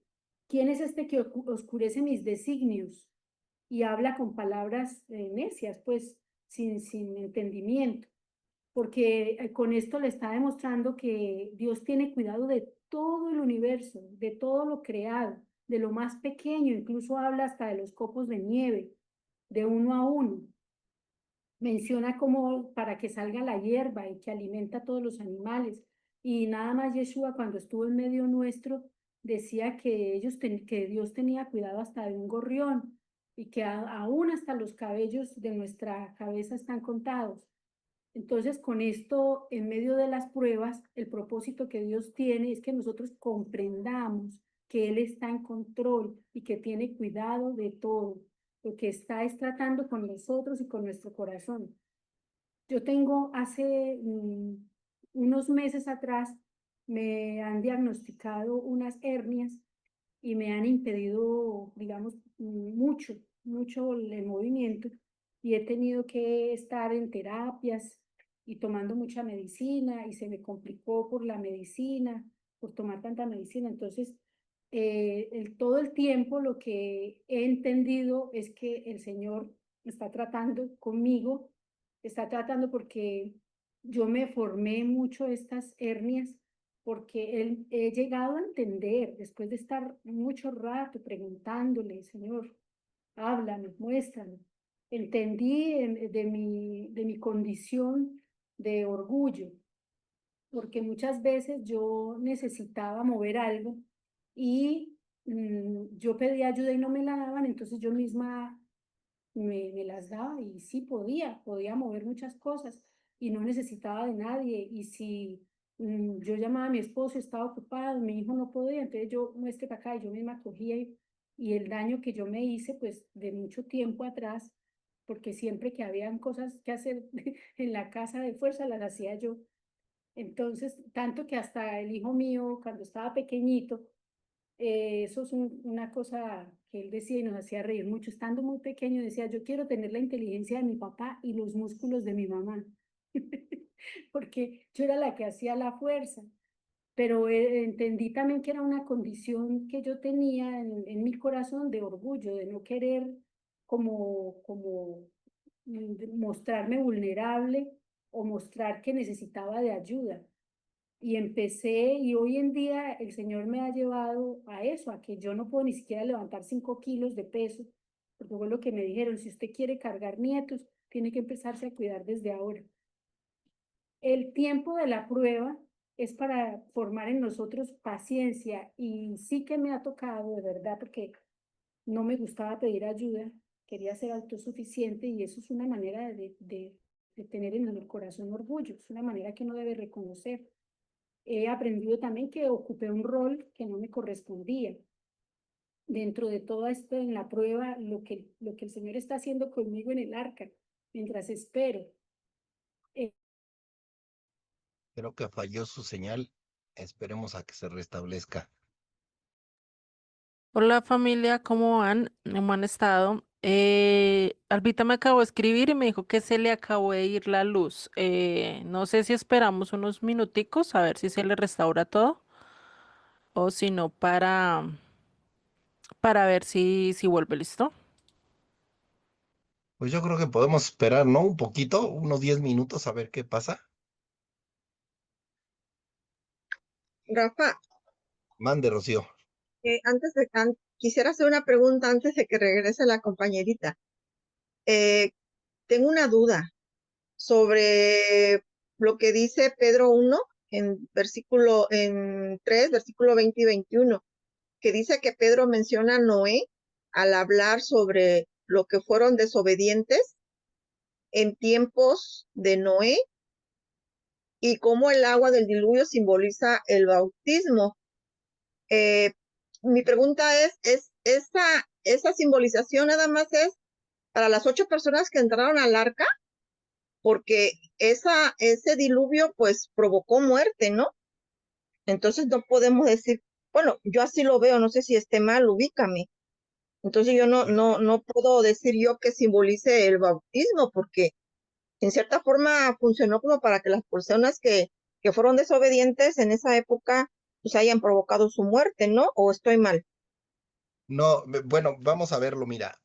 ¿Quién es este que oscurece mis designios y habla con palabras necias, pues sin entendimiento? Porque con esto le está demostrando que Dios tiene cuidado de todo el universo, de todo lo creado, de lo más pequeño, incluso habla hasta de los copos de nieve, de uno a uno. Menciona como para que salga la hierba y que alimenta a todos los animales. Y nada más Yeshua, cuando estuvo en medio nuestro, decía que que Dios tenía cuidado hasta de un gorrión y que aún hasta los cabellos de nuestra cabeza están contados. Entonces, con esto, en medio de las pruebas, el propósito que Dios tiene es que nosotros comprendamos que Él está en control y que tiene cuidado de todo. Lo que está es tratando con nosotros y con nuestro corazón. Yo tengo hace unos meses atrás, me han diagnosticado unas hernias y me han impedido, digamos, mucho el movimiento y he tenido que estar en terapias y tomando mucha medicina y se me complicó por la medicina, por tomar tanta medicina. Entonces, todo el tiempo lo que he entendido es que el Señor está tratando conmigo, está tratando porque yo me formé mucho estas hernias porque he llegado a entender, después de estar mucho rato preguntándole, Señor, háblame, muéstrame, entendí de mi condición de orgullo, porque muchas veces yo necesitaba mover algo y yo pedía ayuda y no me la daban, entonces yo misma me las daba y sí podía mover muchas cosas y no necesitaba de nadie. Y si yo llamaba a mi esposo, estaba ocupado, mi hijo no podía, entonces yo muestre para acá y yo misma cogía y el daño que yo me hice pues de mucho tiempo atrás, porque siempre que habían cosas que hacer en la casa de fuerza las hacía yo. Entonces, tanto que hasta el hijo mío, cuando estaba pequeñito, eso es una cosa que él decía y nos hacía reír mucho. Estando muy pequeño decía, yo quiero tener la inteligencia de mi papá y los músculos de mi mamá, porque yo era la que hacía la fuerza. Pero entendí también que era una condición que yo tenía en mi corazón de orgullo, de no querer como mostrarme vulnerable o mostrar que necesitaba de ayuda. Y empecé, y hoy en día el Señor me ha llevado a eso, a que yo no puedo ni siquiera levantar 5 kilos de peso, porque fue lo que me dijeron, si usted quiere cargar nietos, tiene que empezarse a cuidar desde ahora. El tiempo de la prueba es para formar en nosotros paciencia y sí que me ha tocado, de verdad, porque no me gustaba pedir ayuda, quería ser autosuficiente y eso es una manera de tener en el corazón orgullo, es una manera que uno debe reconocer. He aprendido también que ocupé un rol que no me correspondía. Dentro de todo esto, en la prueba, lo que el Señor está haciendo conmigo en el arca, mientras espero. Creo que falló su señal. Esperemos a que se restablezca. Hola familia, ¿cómo van? ¿Cómo han estado? Albita me acabó de escribir y me dijo que se le acabó de ir la luz. No sé si esperamos unos minuticos a ver si se le restaura todo o si no para ver si vuelve, ¿listo? Pues yo creo que podemos esperar, ¿no? Un poquito, unos 10 minutos a ver qué pasa. Rafa, Mande, Rocío. quisiera hacer una pregunta antes de que regrese la compañerita. Tengo una duda sobre lo que dice Pedro 1 en 3, versículo 20 y 21, que dice que Pedro menciona a Noé al hablar sobre lo que fueron desobedientes en tiempos de Noé y cómo el agua del diluvio simboliza el bautismo. Mi pregunta es esa simbolización nada más es para las 8 personas que entraron al arca, porque ese diluvio pues provocó muerte, ¿no? Entonces no podemos decir, bueno, yo así lo veo, no sé si esté mal, ubícame. Entonces yo no puedo decir yo que simbolice el bautismo, porque en cierta forma funcionó como para que las personas que fueron desobedientes en esa época pues hayan provocado su muerte, ¿no? ¿O estoy mal? No, bueno, vamos a verlo, mira,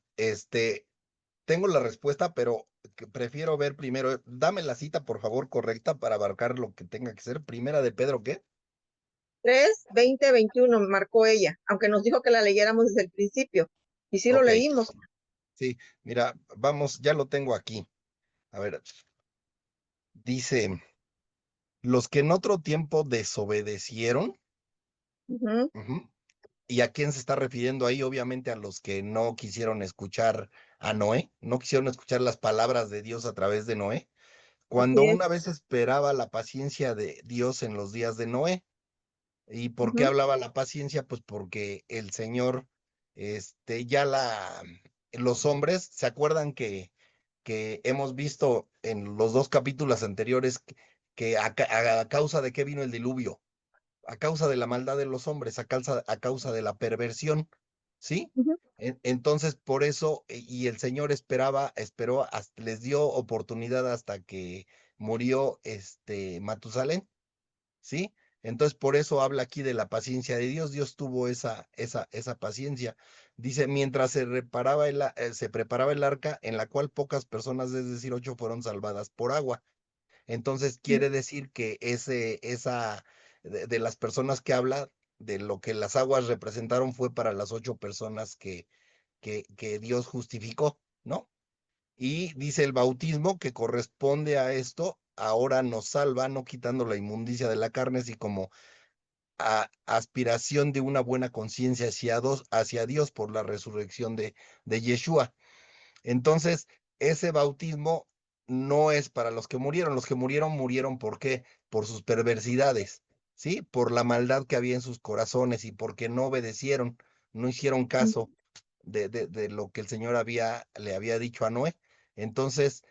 tengo la respuesta, pero prefiero ver primero, dame la cita, por favor, correcta para abarcar lo que tenga que ser. Primera de Pedro, ¿qué? 3:20-21 marcó ella, aunque nos dijo que la leyéramos desde el principio. Y sí lo Ok, leímos. sí, mira, vamos, ya lo tengo aquí. A ver, dice, los que en otro tiempo desobedecieron, Ujú, ujú, ¿y a quién se está refiriendo ahí? Obviamente a los que no quisieron escuchar a Noé, no quisieron escuchar las palabras de Dios a través de Noé, cuando así es. una vez esperaba la paciencia de Dios en los días de Noé. ¿Y por qué Ujú, hablaba la paciencia? Pues porque el Señor, ya los hombres, ¿se acuerdan que hemos visto en los dos capítulos anteriores que a causa de qué vino el diluvio? A causa de la maldad de los hombres, a causa de la perversión, ¿sí? ujú, Entonces, por eso, y el Señor esperó, les dio oportunidad hasta que murió Matusalén, ¿sí? Entonces, por eso habla aquí de la paciencia de Dios. Dios tuvo esa paciencia. Dice, mientras se preparaba el arca, en la cual pocas personas, es decir, 8, fueron salvadas por agua. Entonces, quiere decir que de las personas que habla, de lo que las aguas representaron, fue para las 8 personas que Dios justificó, ¿no? Y dice el bautismo que corresponde a esto, ahora nos salva, no quitando la inmundicia de la carne, así como aspiración de una buena conciencia hacia Dios por la resurrección de Yeshua. Entonces, ese bautismo no es para los que murieron. Los que murieron, ¿por qué? Por sus perversidades, ¿sí? Por la maldad que había en sus corazones y porque no obedecieron, no hicieron caso de lo que el Señor le había dicho a Noé. Entonces,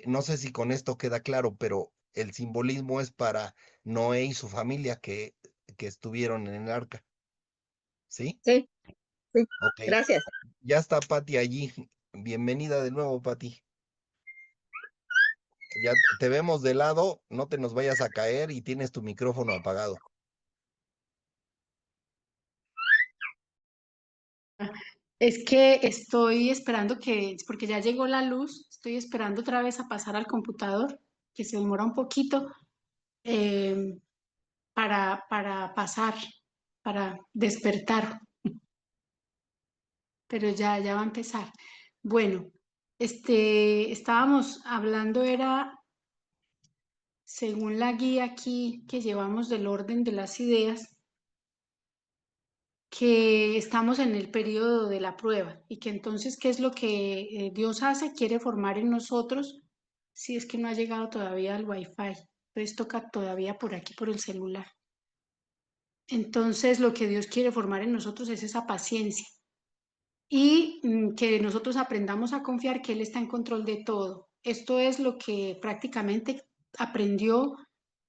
no sé si con esto queda claro, pero el simbolismo es para Noé y su familia que estuvieron en el arca, ¿sí? sí, sí. Ok, Gracias. ya está Pati allí. Bienvenida de nuevo, Pati. Ya te vemos de lado, no te nos vayas a caer y tienes tu micrófono apagado. Es que estoy esperando porque ya llegó la luz, estoy esperando otra vez a pasar al computador, que se demora un poquito eh, para pasar, para despertar, pero ya va a empezar. Bueno, estábamos hablando, era según la guía aquí que llevamos del orden de las ideas, que estamos en el periodo de la prueba y que entonces, ¿qué es lo que Dios hace? Quiere formar en nosotros, si es que no ha llegado todavía al Wi-Fi, entonces toca todavía por aquí, por el celular. Entonces, lo que Dios quiere formar en nosotros es esa paciencia y que nosotros aprendamos a confiar que Él está en control de todo. Esto es lo que prácticamente aprendió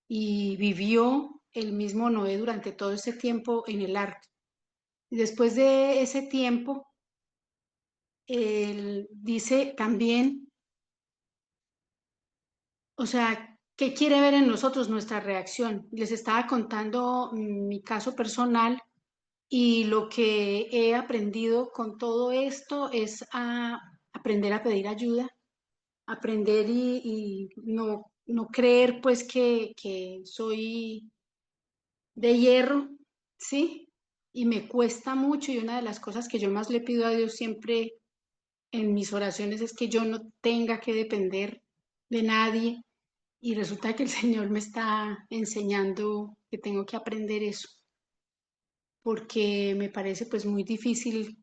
y vivió el mismo Noé durante todo ese tiempo en el arca. Y después de ese tiempo, él dice también, o sea, ¿qué quiere ver en nosotros nuestra reacción? Les estaba contando mi caso personal y lo que he aprendido con todo esto es a aprender a pedir ayuda, aprender y no creer pues que soy de hierro, ¿sí? Y me cuesta mucho y una de las cosas que yo más le pido a Dios siempre en mis oraciones es que yo no tenga que depender de nadie y resulta que el Señor me está enseñando que tengo que aprender eso, porque me parece pues muy difícil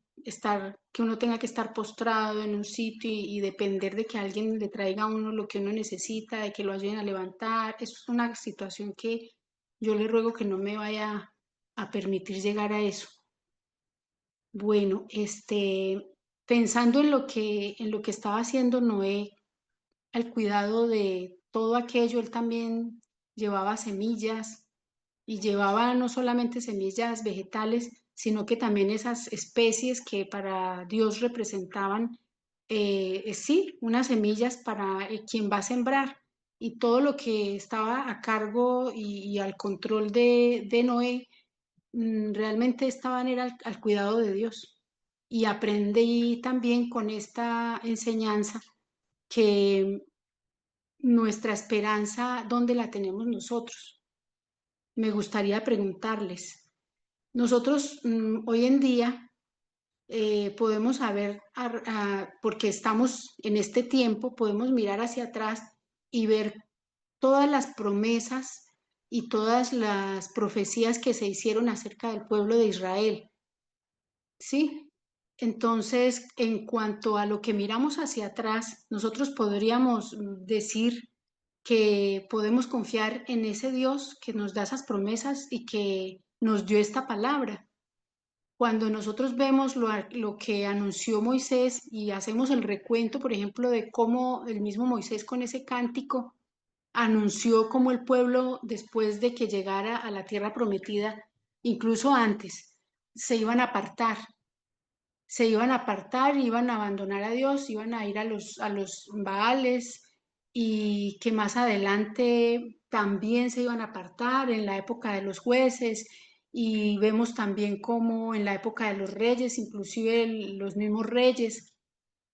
que uno tenga que estar postrado en un sitio y depender de que alguien le traiga a uno lo que uno necesita, de que lo ayuden a levantar. Eso es una situación que yo le ruego que no me vaya a permitir llegar a eso. Bueno, pensando en lo que estaba haciendo Noé, al cuidado de todo aquello, él también llevaba semillas y llevaba no solamente semillas vegetales, sino que también esas especies que para Dios representaban, sí, unas semillas para quien va a sembrar. y todo lo que estaba a cargo y al control de Noé, realmente estaban era al cuidado de Dios. Y aprendí también con esta enseñanza que nuestra esperanza, ¿dónde la tenemos nosotros? Me gustaría preguntarles, nosotros hoy en día podemos saber, porque estamos en este tiempo, podemos mirar hacia atrás y ver todas las promesas y todas las profecías que se hicieron acerca del pueblo de Israel, ¿sí? Entonces, en cuanto a lo que miramos hacia atrás, nosotros podríamos decir que podemos confiar en ese Dios que nos da esas promesas y que nos dio esta palabra. Cuando nosotros vemos lo que anunció Moisés y hacemos el recuento, por ejemplo, de cómo el mismo Moisés con ese cántico anunció cómo el pueblo, después de que llegara a la tierra prometida, incluso antes, se iban a apartar, iban a abandonar a Dios, iban a ir a los Baales y que más adelante también se iban a apartar en la época de los jueces y vemos también cómo en la época de los reyes, inclusive los mismos reyes,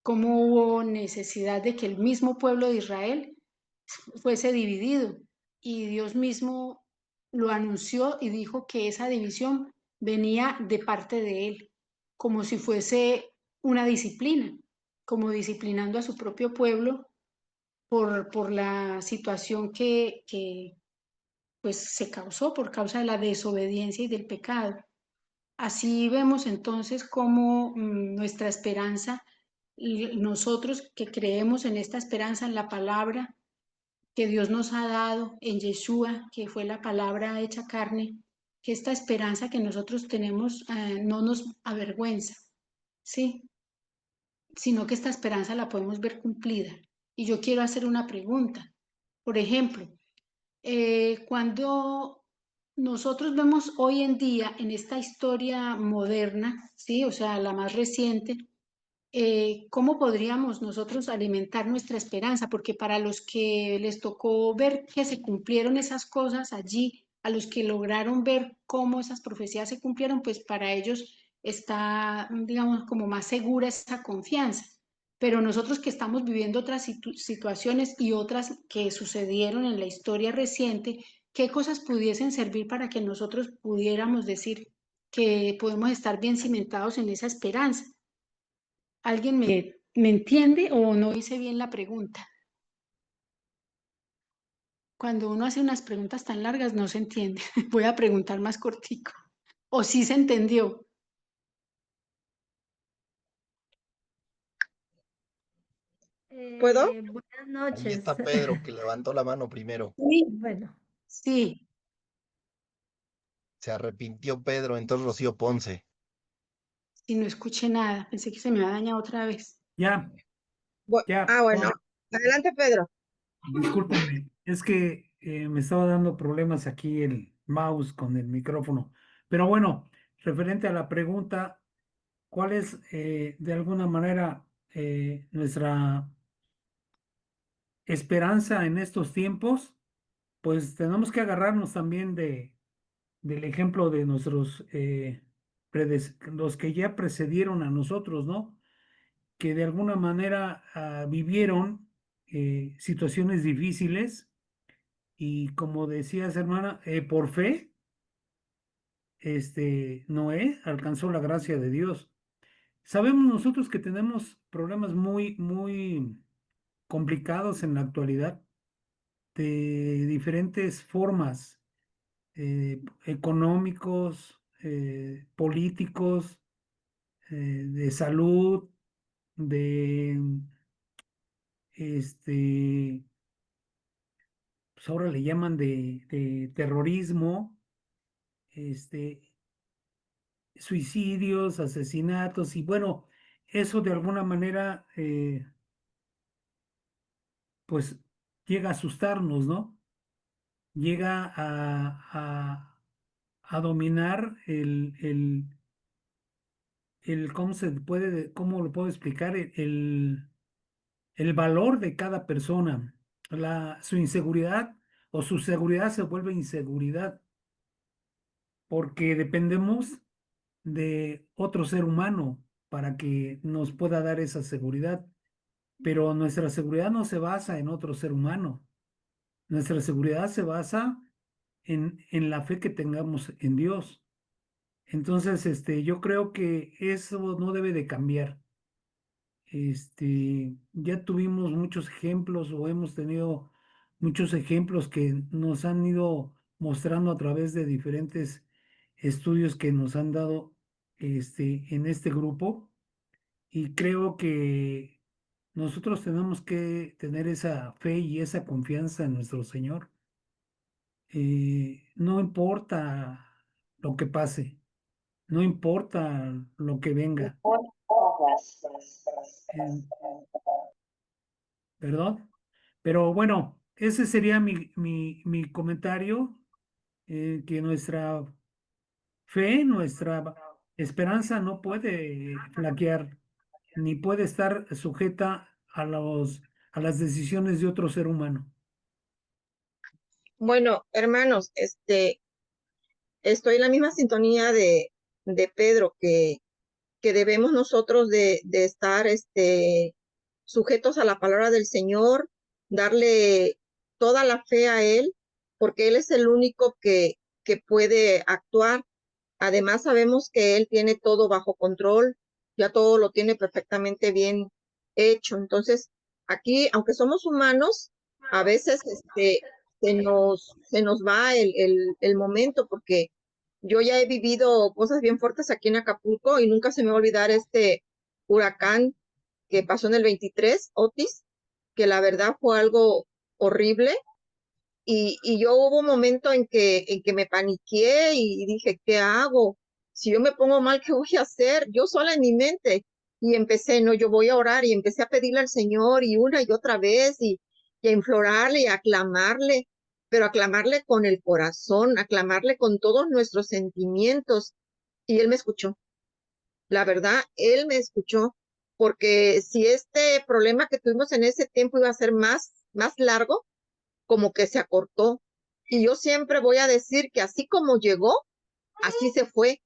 cómo hubo necesidad de que el mismo pueblo de Israel fuese dividido y Dios mismo lo anunció y dijo que esa división venía de parte de él, como si fuese una disciplina, como disciplinando a su propio pueblo por la situación que pues se causó por causa de la desobediencia y del pecado. Así vemos entonces cómo nuestra esperanza, nosotros que creemos en esta esperanza, en la palabra, que Dios nos ha dado en Yeshua, que fue la palabra hecha carne, que esta esperanza que nosotros tenemos no nos avergüenza, ¿sí? Sino que esta esperanza la podemos ver cumplida. Y yo quiero hacer una pregunta. Por ejemplo, cuando nosotros vemos hoy en día en esta historia moderna, ¿sí? O sea, la más reciente, ¿cómo podríamos nosotros alimentar nuestra esperanza? Porque para los que les tocó ver que se cumplieron esas cosas allí, a los que lograron ver cómo esas profecías se cumplieron, pues para ellos está, digamos, como más segura esa confianza. Pero nosotros que estamos viviendo otras situaciones y otras que sucedieron en la historia reciente, ¿qué cosas pudiesen servir para que nosotros pudiéramos decir que podemos estar bien cimentados en esa esperanza? ¿Alguien me entiende o no hice bien la pregunta? Cuando uno hace unas preguntas tan largas no se entiende. Voy a preguntar más cortico. ¿O sí se entendió? ¿Puedo? Buenas Ahí noches. está Pedro, que levantó la mano primero. Sí, Bueno, sí. Se arrepintió Pedro, entonces Rocío Ponce. Si no escuché nada, pensé que se me había dañado otra vez. Ya, ya, Bueno, adelante, Pedro. discúlpenme, es que me estaba dando problemas aquí el mouse con el micrófono. Pero bueno, referente a la pregunta, ¿cuál es de alguna manera nuestra esperanza en estos tiempos? Pues tenemos que agarrarnos también del ejemplo de nuestros, los que ya precedieron a nosotros, ¿no? Que de alguna manera vivieron situaciones difíciles y como decías, hermana, por fe, Noé alcanzó la gracia de Dios. Sabemos nosotros que tenemos problemas muy, muy complicados en la actualidad de diferentes formas, económicos, políticos, de salud, de este, pues ahora le llaman de terrorismo, este, suicidios, asesinatos, y bueno, eso de alguna manera, pues llega a asustarnos, ¿no? Llega a dominar ¿cómo se puede, cómo lo puedo explicar? El valor de cada persona. su inseguridad o su seguridad se vuelve inseguridad porque dependemos de otro ser humano para que nos pueda dar esa seguridad. Pero nuestra seguridad no se basa en otro ser humano. Nuestra seguridad se basa en la fe que tengamos en Dios. Entonces, yo creo que eso no debe de cambiar. Ya tuvimos muchos ejemplos o hemos tenido muchos ejemplos que nos han ido mostrando a través de diferentes estudios que nos han dado, en este grupo. Y creo que nosotros tenemos que tener esa fe y esa confianza en nuestro Señor. No importa lo que pase, no importa lo que venga. Eh, ¿Perdón? Pero bueno, ese sería mi comentario, que nuestra fe, nuestra esperanza no puede flaquear, ni puede estar sujeta a las decisiones de otro ser humano. Bueno, hermanos, estoy en la misma sintonía de Pedro, que debemos nosotros de estar sujetos a la palabra del Señor, darle toda la fe a Él, porque Él es el único que puede actuar. Además, sabemos que Él tiene todo bajo control, ya todo lo tiene perfectamente bien hecho. Entonces, aquí, aunque somos humanos, a veces se nos va el momento, porque yo ya he vivido cosas bien fuertes aquí en Acapulco y nunca se me va a olvidar este huracán que pasó en el 23, Otis, que la verdad fue algo horrible. Y yo hubo un momento en que me paniqué y dije, ¿qué hago? Si yo me pongo mal, ¿qué voy a hacer? Yo sola en mi mente. Y empecé, no, yo voy a orar y empecé a pedirle al Señor y una y otra vez y a implorarle y a aclamarle, pero aclamarle con el corazón, aclamarle con todos nuestros sentimientos. Y Él me escuchó. La verdad, Él me escuchó, porque si este problema que tuvimos en ese tiempo iba a ser más largo, como que se acortó. Y yo siempre voy a decir que así como llegó, así se fue.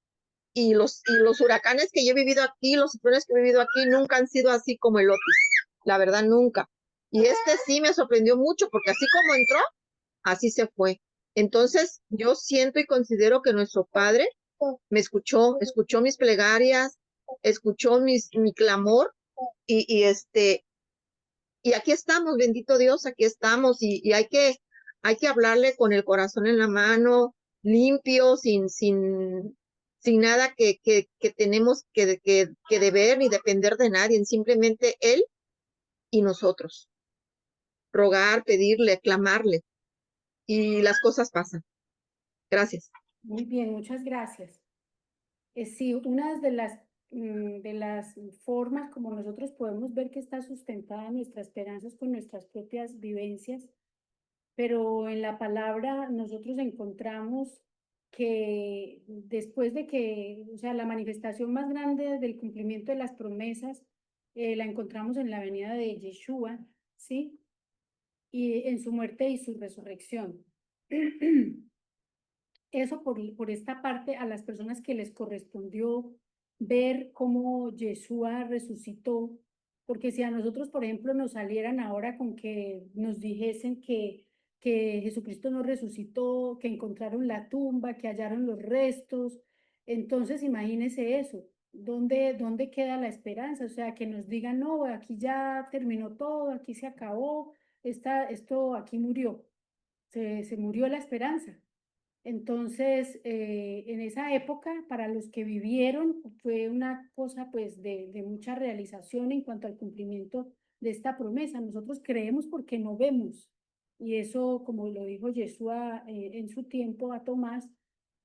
Y los huracanes que yo he vivido aquí, los ciclones que he vivido aquí, nunca han sido así como el Otis. La verdad, nunca. Y este sí me sorprendió mucho, porque así como entró, así se fue. Entonces, yo siento y considero que nuestro Padre me escuchó mis plegarias, escuchó mi clamor, y y aquí estamos, bendito Dios, aquí estamos, y hay que hablarle con el corazón en la mano, limpio, sin nada que tenemos que deber ni depender de nadie, simplemente Él y nosotros. Rogar, pedirle, clamarle, y las cosas pasan. Gracias. Muy bien, muchas gracias. Sí, una de las formas como nosotros podemos ver que está sustentada nuestra esperanza es con nuestras propias vivencias, pero en la palabra nosotros encontramos que después de que, o sea, la manifestación más grande del cumplimiento de las promesas, la encontramos en la venida de Yeshua, ¿sí? Y en su muerte y su resurrección. Eso por esta parte a las personas que les correspondió ver cómo Yeshua resucitó, porque si a nosotros, por ejemplo, nos salieran ahora con que nos dijesen que Jesucristo no resucitó, que encontraron la tumba, que hallaron los restos, entonces imagínese eso, ¿dónde queda la esperanza? O sea, que nos digan, no, aquí ya terminó todo, aquí se acabó, esto aquí murió, se murió la esperanza. Entonces, en esa época, para los que vivieron, fue una cosa pues de mucha realización en cuanto al cumplimiento de esta promesa. Nosotros creemos porque no vemos. Y eso, como lo dijo Yeshua en su tiempo a Tomás,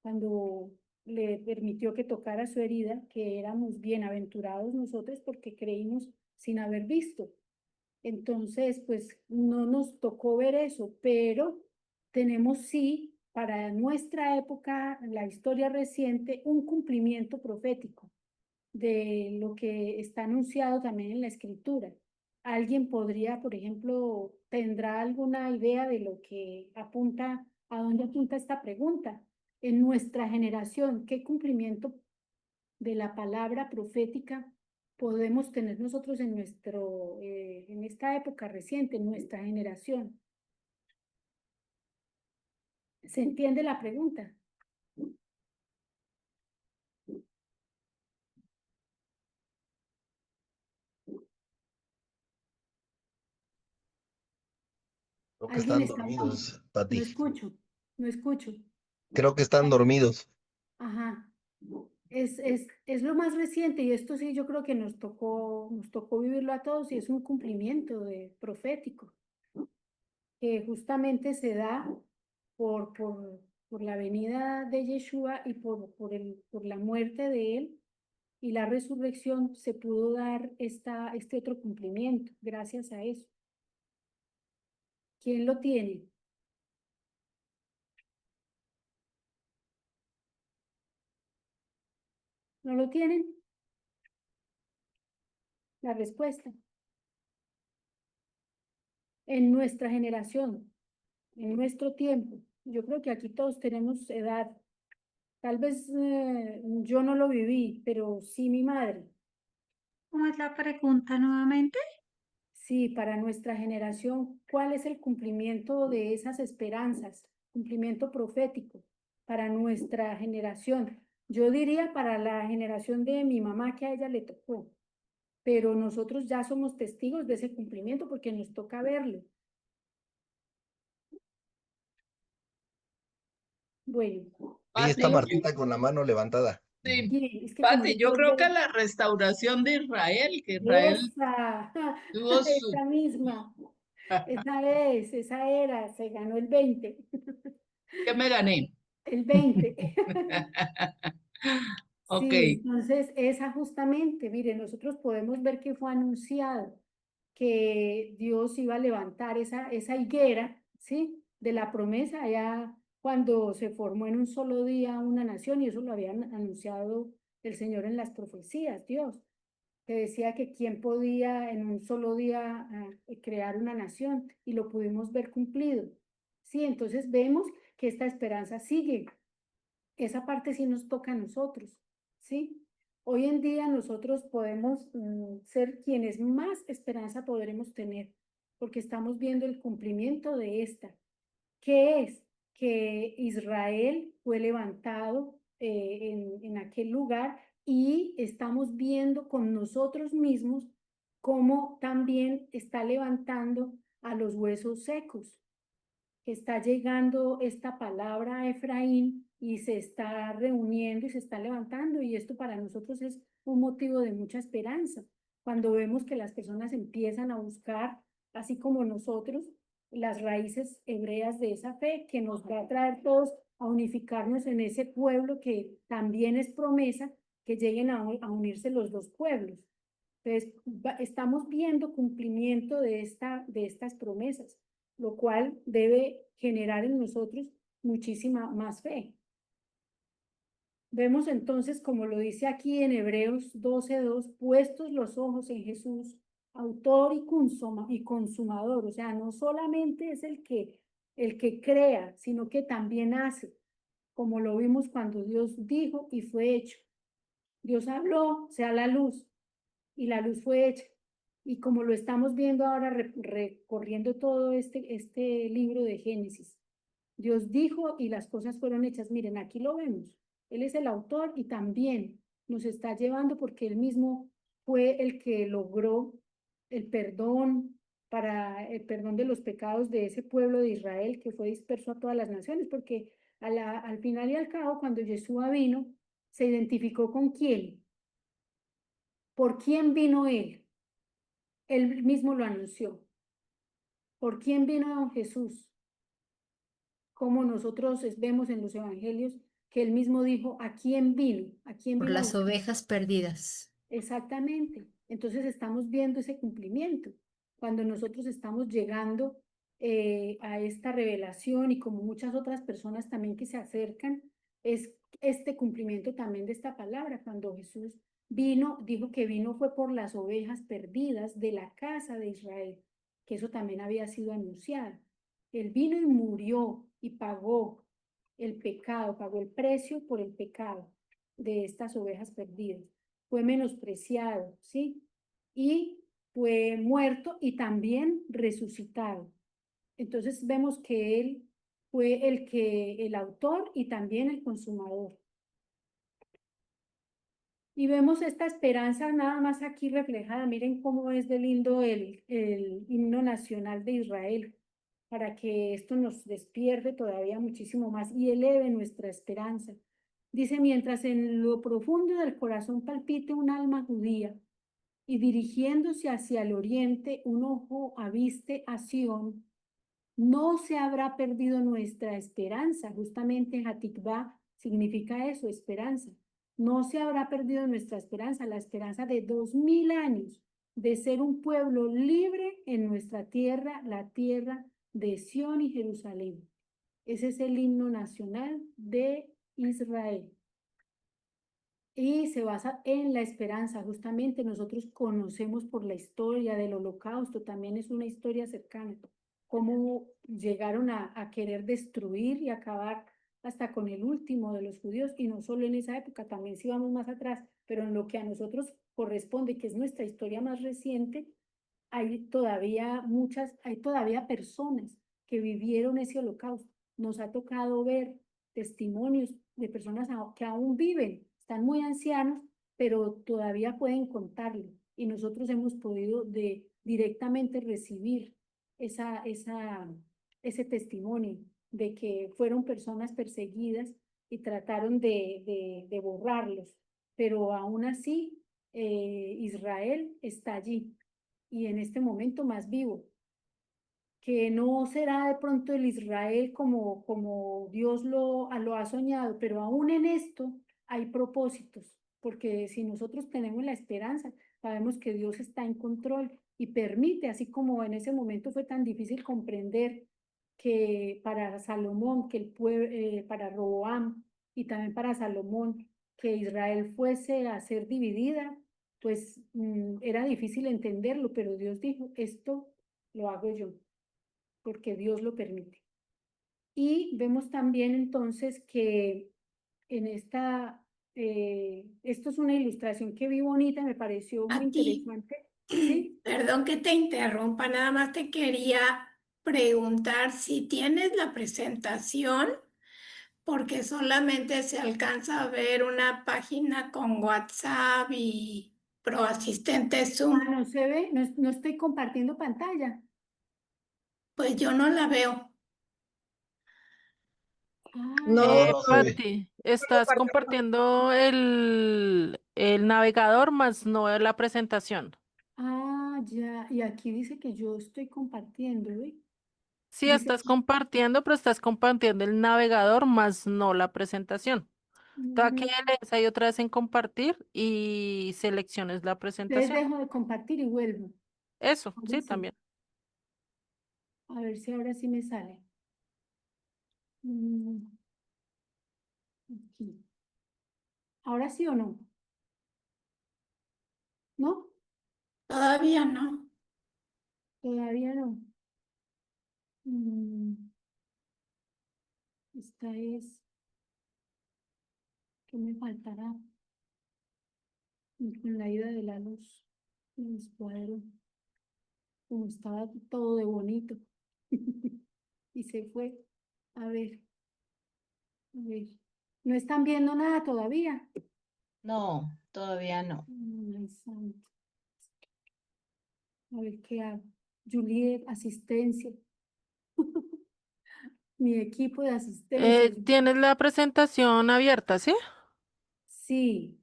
cuando le permitió que tocara su herida, que éramos bienaventurados nosotros porque creímos sin haber visto. Entonces, pues no nos tocó ver eso, pero tenemos sí, para nuestra época, la historia reciente, un cumplimiento profético de lo que está anunciado también en la escritura. alguien podría, por ejemplo, tendrá alguna idea de lo que apunta, a dónde apunta esta pregunta. En nuestra generación, ¿qué cumplimiento de la palabra profética podemos tener nosotros en en esta época reciente, en nuestra generación? ¿Se entiende la pregunta? Creo que ¿Alguien están está hablando? dormidos, No Pati. escucho, no escucho. Creo que están dormidos. Ajá. Es lo más reciente y esto sí yo creo que nos tocó vivirlo a todos y es un cumplimiento profético que justamente se da por la venida de Yeshua y por la muerte de él y la resurrección se pudo dar este otro cumplimiento gracias a eso. ¿Quién lo tiene? ¿No lo tienen? La respuesta. En nuestra generación, en nuestro tiempo. Yo creo que aquí todos tenemos edad. Tal vez yo no lo viví, pero sí mi madre. ¿Cómo es la pregunta nuevamente? Sí, para nuestra generación, ¿cuál es el cumplimiento de esas esperanzas? Cumplimiento profético para nuestra generación. Yo diría para la generación de mi mamá que a ella le tocó, pero nosotros ya somos testigos de ese cumplimiento porque nos toca verlo. Bueno, Ahí está no Pati, lo Martita con la mano levantada. sí, sí, es que como Pati, no yo puedes creo que ver la restauración de Israel, que Israel esa, tuvo su... esa misma, esa era, se ganó el 20, ¿Qué me gané? el 20. Ok, Sí, entonces esa justamente, mire, nosotros podemos ver que fue anunciado que Dios iba a levantar esa higuera, ¿sí? De la promesa, ya cuando se formó en un solo día una nación, y eso lo habían anunciado el Señor en las profecías, Dios, que decía que quién podía en un solo día crear una nación, y lo pudimos ver cumplido. Sí, entonces vemos que esta esperanza sigue. Esa parte sí nos toca a nosotros, ¿sí? Hoy en día nosotros podemos ser quienes más esperanza podremos tener, porque estamos viendo el cumplimiento de esta. ¿Qué es? Que Israel fue levantado en aquel lugar y estamos viendo con nosotros mismos cómo también está levantando a los huesos secos, que está llegando esta palabra a Efraín y se está reuniendo y se está levantando, y esto para nosotros es un motivo de mucha esperanza. Cuando vemos que las personas empiezan a buscar, así como nosotros, las raíces hebreas de esa fe que nos va a traer todos a unificarnos en ese pueblo que también es promesa que lleguen a unirse los dos pueblos. Entonces, estamos viendo cumplimiento de estas promesas, lo cual debe generar en nosotros muchísima más fe. Vemos entonces, como lo dice aquí en Hebreos 12:2, puestos los ojos en Jesús, autor y consumador. O sea, no solamente es el que crea, sino que también hace, como lo vimos cuando Dios dijo y fue hecho. Dios habló, sea la luz, y la luz fue hecha. Y como lo estamos viendo ahora recorriendo todo este libro de Génesis, Dios dijo y las cosas fueron hechas. Miren, aquí lo vemos. Él es el autor y también nos está llevando porque él mismo fue el que logró el perdón para el perdón de los pecados de ese pueblo de Israel que fue disperso a todas las naciones, porque al final y al cabo, cuando Yeshua vino, se identificó con quién, por quién vino él. Él mismo lo anunció. ¿Por quién vino Jesús? Como nosotros vemos en los evangelios que él mismo dijo, ¿a quién vino? ¿A quién Por vino a las buscar? ovejas perdidas. Exactamente. Entonces estamos viendo ese cumplimiento. Cuando nosotros estamos llegando a esta revelación y como muchas otras personas también que se acercan es este cumplimiento también de esta palabra. Cuando Jesús vino, dijo que vino fue por las ovejas perdidas de la casa de Israel, que eso también había sido anunciado. Él vino y murió y pagó el pecado, pagó el precio por el pecado de estas ovejas perdidas. Fue menospreciado, ¿sí? Y fue muerto y también resucitado. Entonces vemos que él fue el autor y también el consumador. Y vemos esta esperanza nada más aquí reflejada. Miren cómo es de lindo el himno nacional de Israel, para que esto nos despierte todavía muchísimo más y eleve nuestra esperanza. Dice, mientras en lo profundo del corazón palpite un alma judía y dirigiéndose hacia el oriente, un ojo aviste a Sión, no se habrá perdido nuestra esperanza. Justamente Hatikvá significa eso, esperanza. No se habrá perdido nuestra esperanza, la esperanza de 2000 años de ser un pueblo libre en nuestra tierra, la tierra de Sión y Jerusalén. Ese es el himno nacional de Israel. Y se basa en la esperanza. Justamente nosotros conocemos por la historia del Holocausto, también es una historia cercana, cómo llegaron a querer destruir y acabar hasta con el último de los judíos, y no solo en esa época, también si vamos más atrás, pero en lo que a nosotros corresponde, que es nuestra historia más reciente, hay todavía personas que vivieron ese holocausto. Nos ha tocado ver testimonios de personas que aún viven, están muy ancianos, pero todavía pueden contarlo. Y nosotros hemos podido directamente recibir ese testimonio de que fueron personas perseguidas y trataron de borrarlos. Pero aún así, Israel está allí y en este momento más vivo, que no será de pronto el Israel como Dios lo ha soñado, pero aún en esto hay propósitos, porque si nosotros tenemos la esperanza, sabemos que Dios está en control y permite, así como en ese momento fue tan difícil comprender que para Salomón, para Roboam y también para Salomón, que Israel fuese a ser dividida, pues era difícil entenderlo, pero Dios dijo, esto lo hago yo porque Dios lo permite. Y vemos también entonces que en esto es una ilustración que vi bonita, me pareció muy A ti, interesante. ¿Sí? perdón que te interrumpa, nada más te quería preguntar si tienes la presentación, porque solamente se alcanza a ver una página con WhatsApp y Pro Asistente Zoom. No se ve, no estoy compartiendo pantalla. Pues yo no la veo. No, No se ve. Pati, estás compartiendo el navegador más no la presentación. Ya, y aquí dice que yo estoy compartiendo, ¿ve? Sí, Dice, estás compartiendo, pero estás compartiendo el navegador más no la presentación. Tú aquí mm, le das ahí otra vez en compartir y selecciones la entonces presentación. dejo de compartir y vuelvo. Eso, Ahora sí, sí, también. a ver si ahora sí me sale. Mm, aquí. ¿Ahora sí o no? ¿No? Todavía no. Todavía no. Mm, Esta es, ¿qué me faltará? Y con la ida de la luz, el escuadrón, como estaba todo de bonito. Y se fue. A ver. ¿No están viendo nada todavía? No, todavía no. Ay, santo. A ver qué hago. Juliet, asistencia. Mi equipo de asistencia. Tienes la presentación abierta, ¿sí? Sí,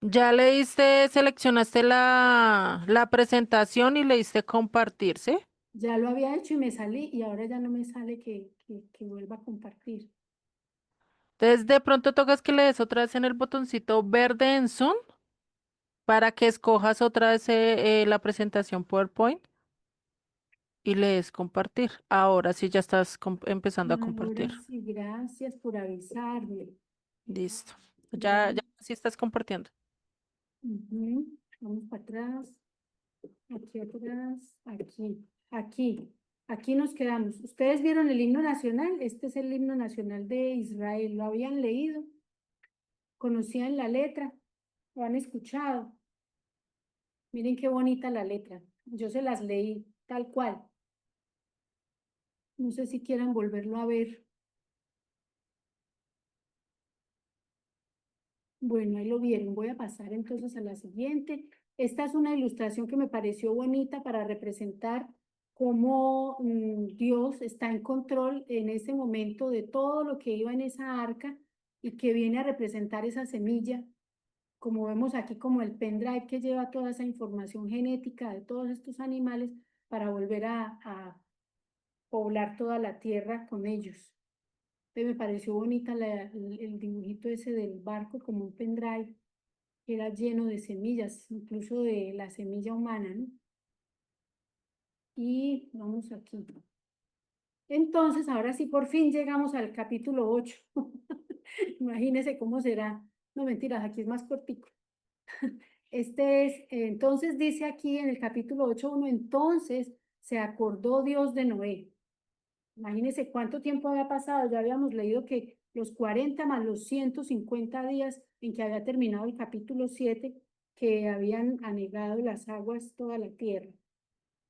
Ya le diste, seleccionaste la presentación y le diste compartir, ¿sí? ya lo había hecho y me salí y ahora ya no me sale que vuelva a compartir. Entonces de pronto tocas que le des otra vez en el botoncito verde en Zoom para que escojas otra vez la presentación PowerPoint y le des compartir. Ahora sí ya estás empezando a Ahora compartir. sí, gracias por avisarme. Listo. Ya sí estás compartiendo. Ujú. Vamos para atrás. Aquí atrás. Aquí nos quedamos. ¿Ustedes vieron el himno nacional? Este es el himno nacional de Israel. ¿Lo habían leído? ¿Conocían la letra? ¿Lo han escuchado? Miren qué bonita la letra. Yo se las leí tal cual. No sé si quieran volverlo a ver. Bueno, ahí lo vieron. Voy a pasar entonces a la siguiente. Esta es una ilustración que me pareció bonita para representar cómo Dios está en control en ese momento de todo lo que iba en esa arca y que viene a representar esa semilla, como vemos aquí, como el pendrive que lleva toda esa información genética de todos estos animales para volver a poblar toda la tierra con ellos. Me pareció bonita el dibujito ese del barco como un pendrive que era lleno de semillas, incluso de la semilla humana, ¿no? Y vamos aquí. Entonces, ahora sí, por fin llegamos al capítulo 8. Imagínense cómo será. No, mentiras, aquí es más cortico. Entonces dice aquí en el capítulo 8:1, entonces se acordó Dios de Noé. Imagínense cuánto tiempo había pasado. Ya habíamos leído que los 40 más los 150 días en que había terminado el capítulo 7, que habían anegado las aguas toda la tierra.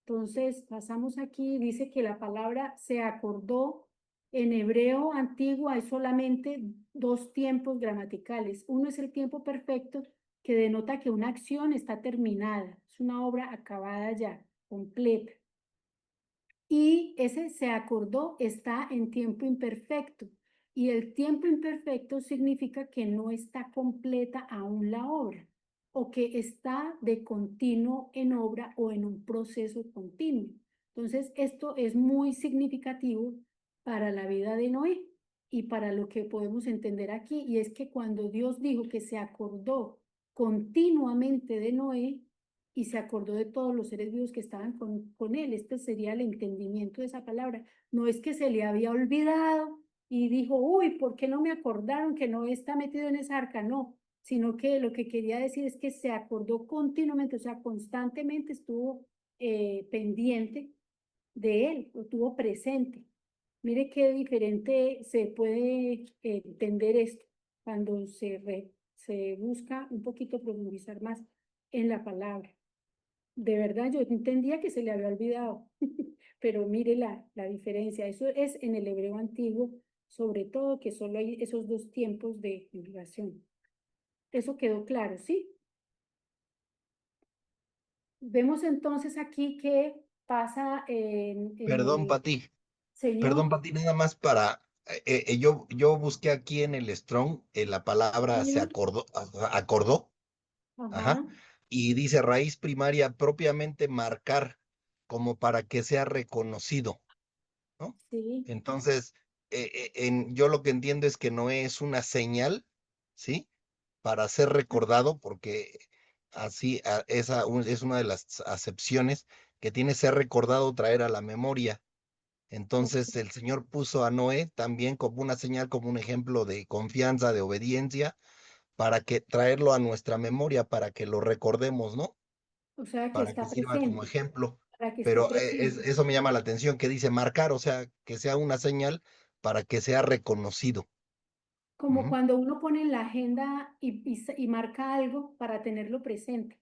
Entonces, pasamos aquí, dice que la palabra se acordó. En hebreo antiguo hay solamente dos tiempos gramaticales. Uno es el tiempo perfecto, que denota que una acción está terminada, es una obra acabada ya, completa. Y ese se acordó está en tiempo imperfecto. Y el tiempo imperfecto significa que no está completa aún la obra o que está de continuo en obra o en un proceso continuo. Entonces, esto es muy significativo para la vida de Noé y para lo que podemos entender aquí. Y es que cuando Dios dijo que se acordó continuamente de Noé, y se acordó de todos los seres vivos que estaban con él. Este sería el entendimiento de esa palabra. No es que se le había olvidado y dijo, uy, ¿por qué no me acordaron que no está metido en esa arca? No, sino que lo que quería decir es que se acordó continuamente, o sea, constantemente estuvo pendiente de él, lo tuvo presente. Mire qué diferente se puede entender esto cuando se busca un poquito profundizar más en la palabra. De verdad, yo entendía que se le había olvidado, pero mire la diferencia. Eso es en el hebreo antiguo, sobre todo que solo hay esos dos tiempos de duración. Eso quedó claro, ¿sí? Vemos entonces aquí que pasa Perdón, Pati. Perdón, Señor, Pati, nada más para. Yo busqué aquí en el Strong la palabra se señor, acordó, ajá, ajá, y dice raíz primaria propiamente marcar como para que sea reconocido, ¿no? sí, Entonces, yo lo que entiendo es que no es una señal, ¿sí? Para ser recordado, porque así es una de las acepciones que tiene ser recordado, traer a la memoria. Entonces el Señor puso a Noé también como una señal, como un ejemplo de confianza, de obediencia, para que traerlo a nuestra memoria, para que lo recordemos, ¿no? o sea que Para que está sirva como presente, ejemplo. para que esté Pero presente. eso me llama la atención, que dice marcar, o sea, que sea una señal para que sea reconocido. Como Ujú. cuando uno pone en la agenda y marca algo para tenerlo presente.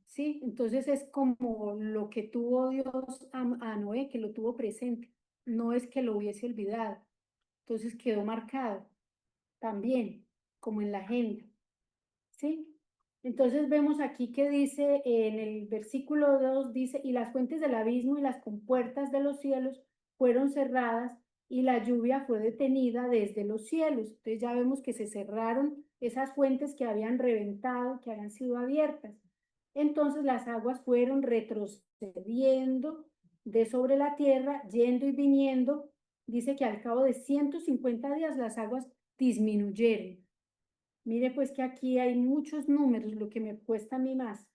Sí, entonces es como lo que tuvo Dios a Noé, que lo tuvo presente. No es que lo hubiese olvidado. Entonces quedó marcado también, como en la agenda. ¿Sí? Entonces vemos aquí que dice en el versículo 2, dice, y las fuentes del abismo y las compuertas de los cielos fueron cerradas y la lluvia fue detenida desde los cielos. Entonces ya vemos que se cerraron esas fuentes que habían reventado, que habían sido abiertas. Entonces las aguas fueron retrocediendo de sobre la tierra, yendo y viniendo. Dice que al cabo de 150 días las aguas disminuyeron. Mire pues que aquí hay muchos números, lo que me cuesta a mí más.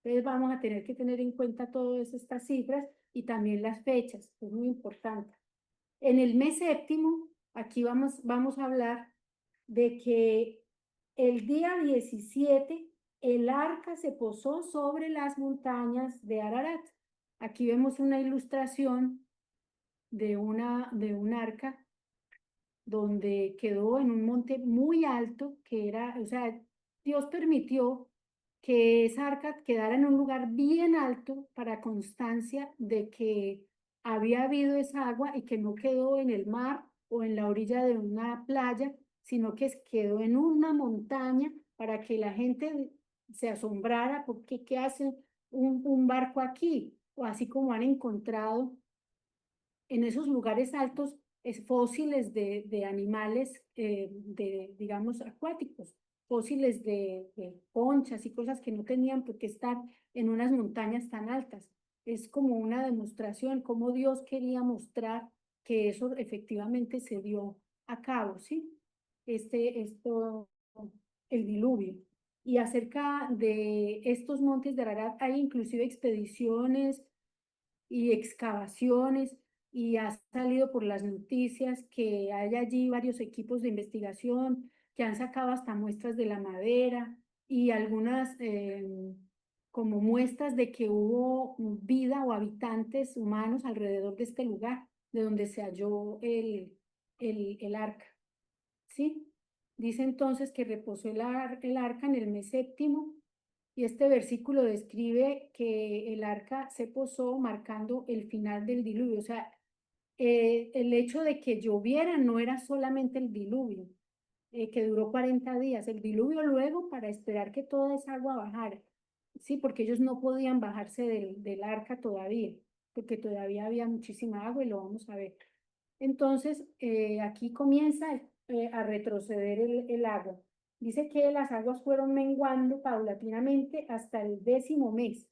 Entonces vamos a tener que tener en cuenta todas estas cifras y también las fechas, es muy importante. En el mes séptimo, aquí vamos a hablar de que el día 17 el arca se posó sobre las montañas de Ararat. Aquí vemos una ilustración de un arca donde quedó en un monte muy alto, que era, o sea, Dios permitió que esa arca quedara en un lugar bien alto para constancia de que había habido esa agua y que no quedó en el mar o en la orilla de una playa, sino que quedó en una montaña para que la gente se asombrara porque ¿qué hace un barco aquí? O así como han encontrado en esos lugares altos fósiles de animales, digamos, acuáticos, fósiles de conchas y cosas que no tenían por qué estar en unas montañas tan altas. Es como una demostración, como Dios quería mostrar que eso efectivamente se dio a cabo, ¿sí? El diluvio. Y acerca de estos montes de Ararat hay inclusive expediciones y excavaciones, y ha salido por las noticias que hay allí varios equipos de investigación que han sacado hasta muestras de la madera y algunas como muestras de que hubo vida o habitantes humanos alrededor de este lugar, de donde se halló el arca. ¿Sí? Dice entonces que reposó el arca en el mes séptimo, y este versículo describe que el arca se posó marcando el final del diluvio. O sea, el hecho de que lloviera no era solamente el diluvio, que duró 40 días, el diluvio luego para esperar que toda esa agua bajara. Sí, porque ellos no podían bajarse del arca todavía, porque todavía había muchísima agua y lo vamos a ver. Entonces, aquí comienza a retroceder el agua. Dice que las aguas fueron menguando paulatinamente hasta el 10º mes.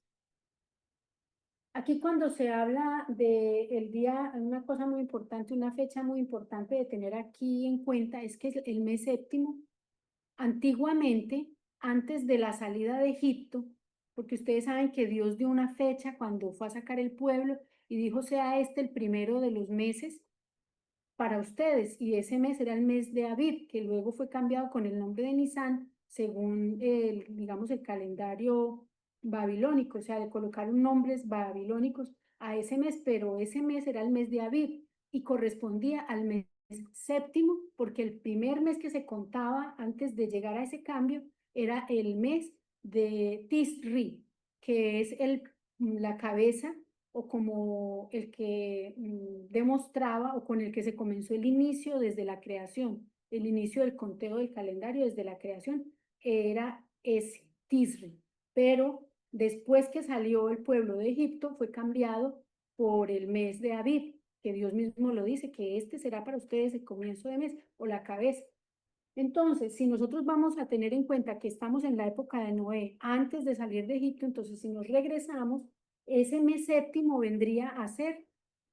Aquí cuando se habla del día, una cosa muy importante, una fecha muy importante de tener aquí en cuenta es que es el mes séptimo. Antiguamente, antes de la salida de Egipto, porque ustedes saben que Dios dio una fecha cuando fue a sacar el pueblo y dijo sea este el primero de los meses para ustedes, y ese mes era el mes de Aviv, que luego fue cambiado con el nombre de Nisan, según digamos, el calendario babilónico, o sea, le colocaron nombres babilónicos a ese mes, pero ese mes era el mes de Aviv y correspondía al mes séptimo, porque el primer mes que se contaba antes de llegar a ese cambio era el mes de Tisri, que es la cabeza o como el que demostraba o con el que se comenzó el inicio desde la creación, el inicio del conteo del calendario desde la creación, era ese, Tisri. Pero después que salió el pueblo de Egipto, fue cambiado por el mes de Aviv, que Dios mismo lo dice, que este será para ustedes el comienzo de mes o la cabeza. Entonces, si nosotros vamos a tener en cuenta que estamos en la época de Noé, antes de salir de Egipto, entonces si nos regresamos, ese mes séptimo vendría a ser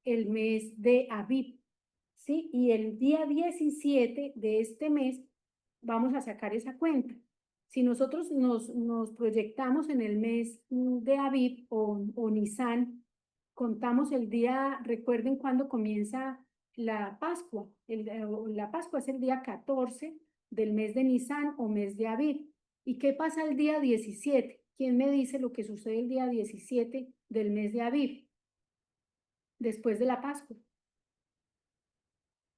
el mes de Abib, ¿sí? Y el día 17 de este mes vamos a sacar esa cuenta. Si nosotros nos proyectamos en el mes de Abib o Nisan, contamos el día, recuerden cuándo comienza la Pascua. La Pascua es el día 14 del mes de Nisan o mes de Abib. ¿Y qué pasa el día 17? ¿Quién me dice lo que sucede el día 17 del mes de Abib? Después de la Pascua.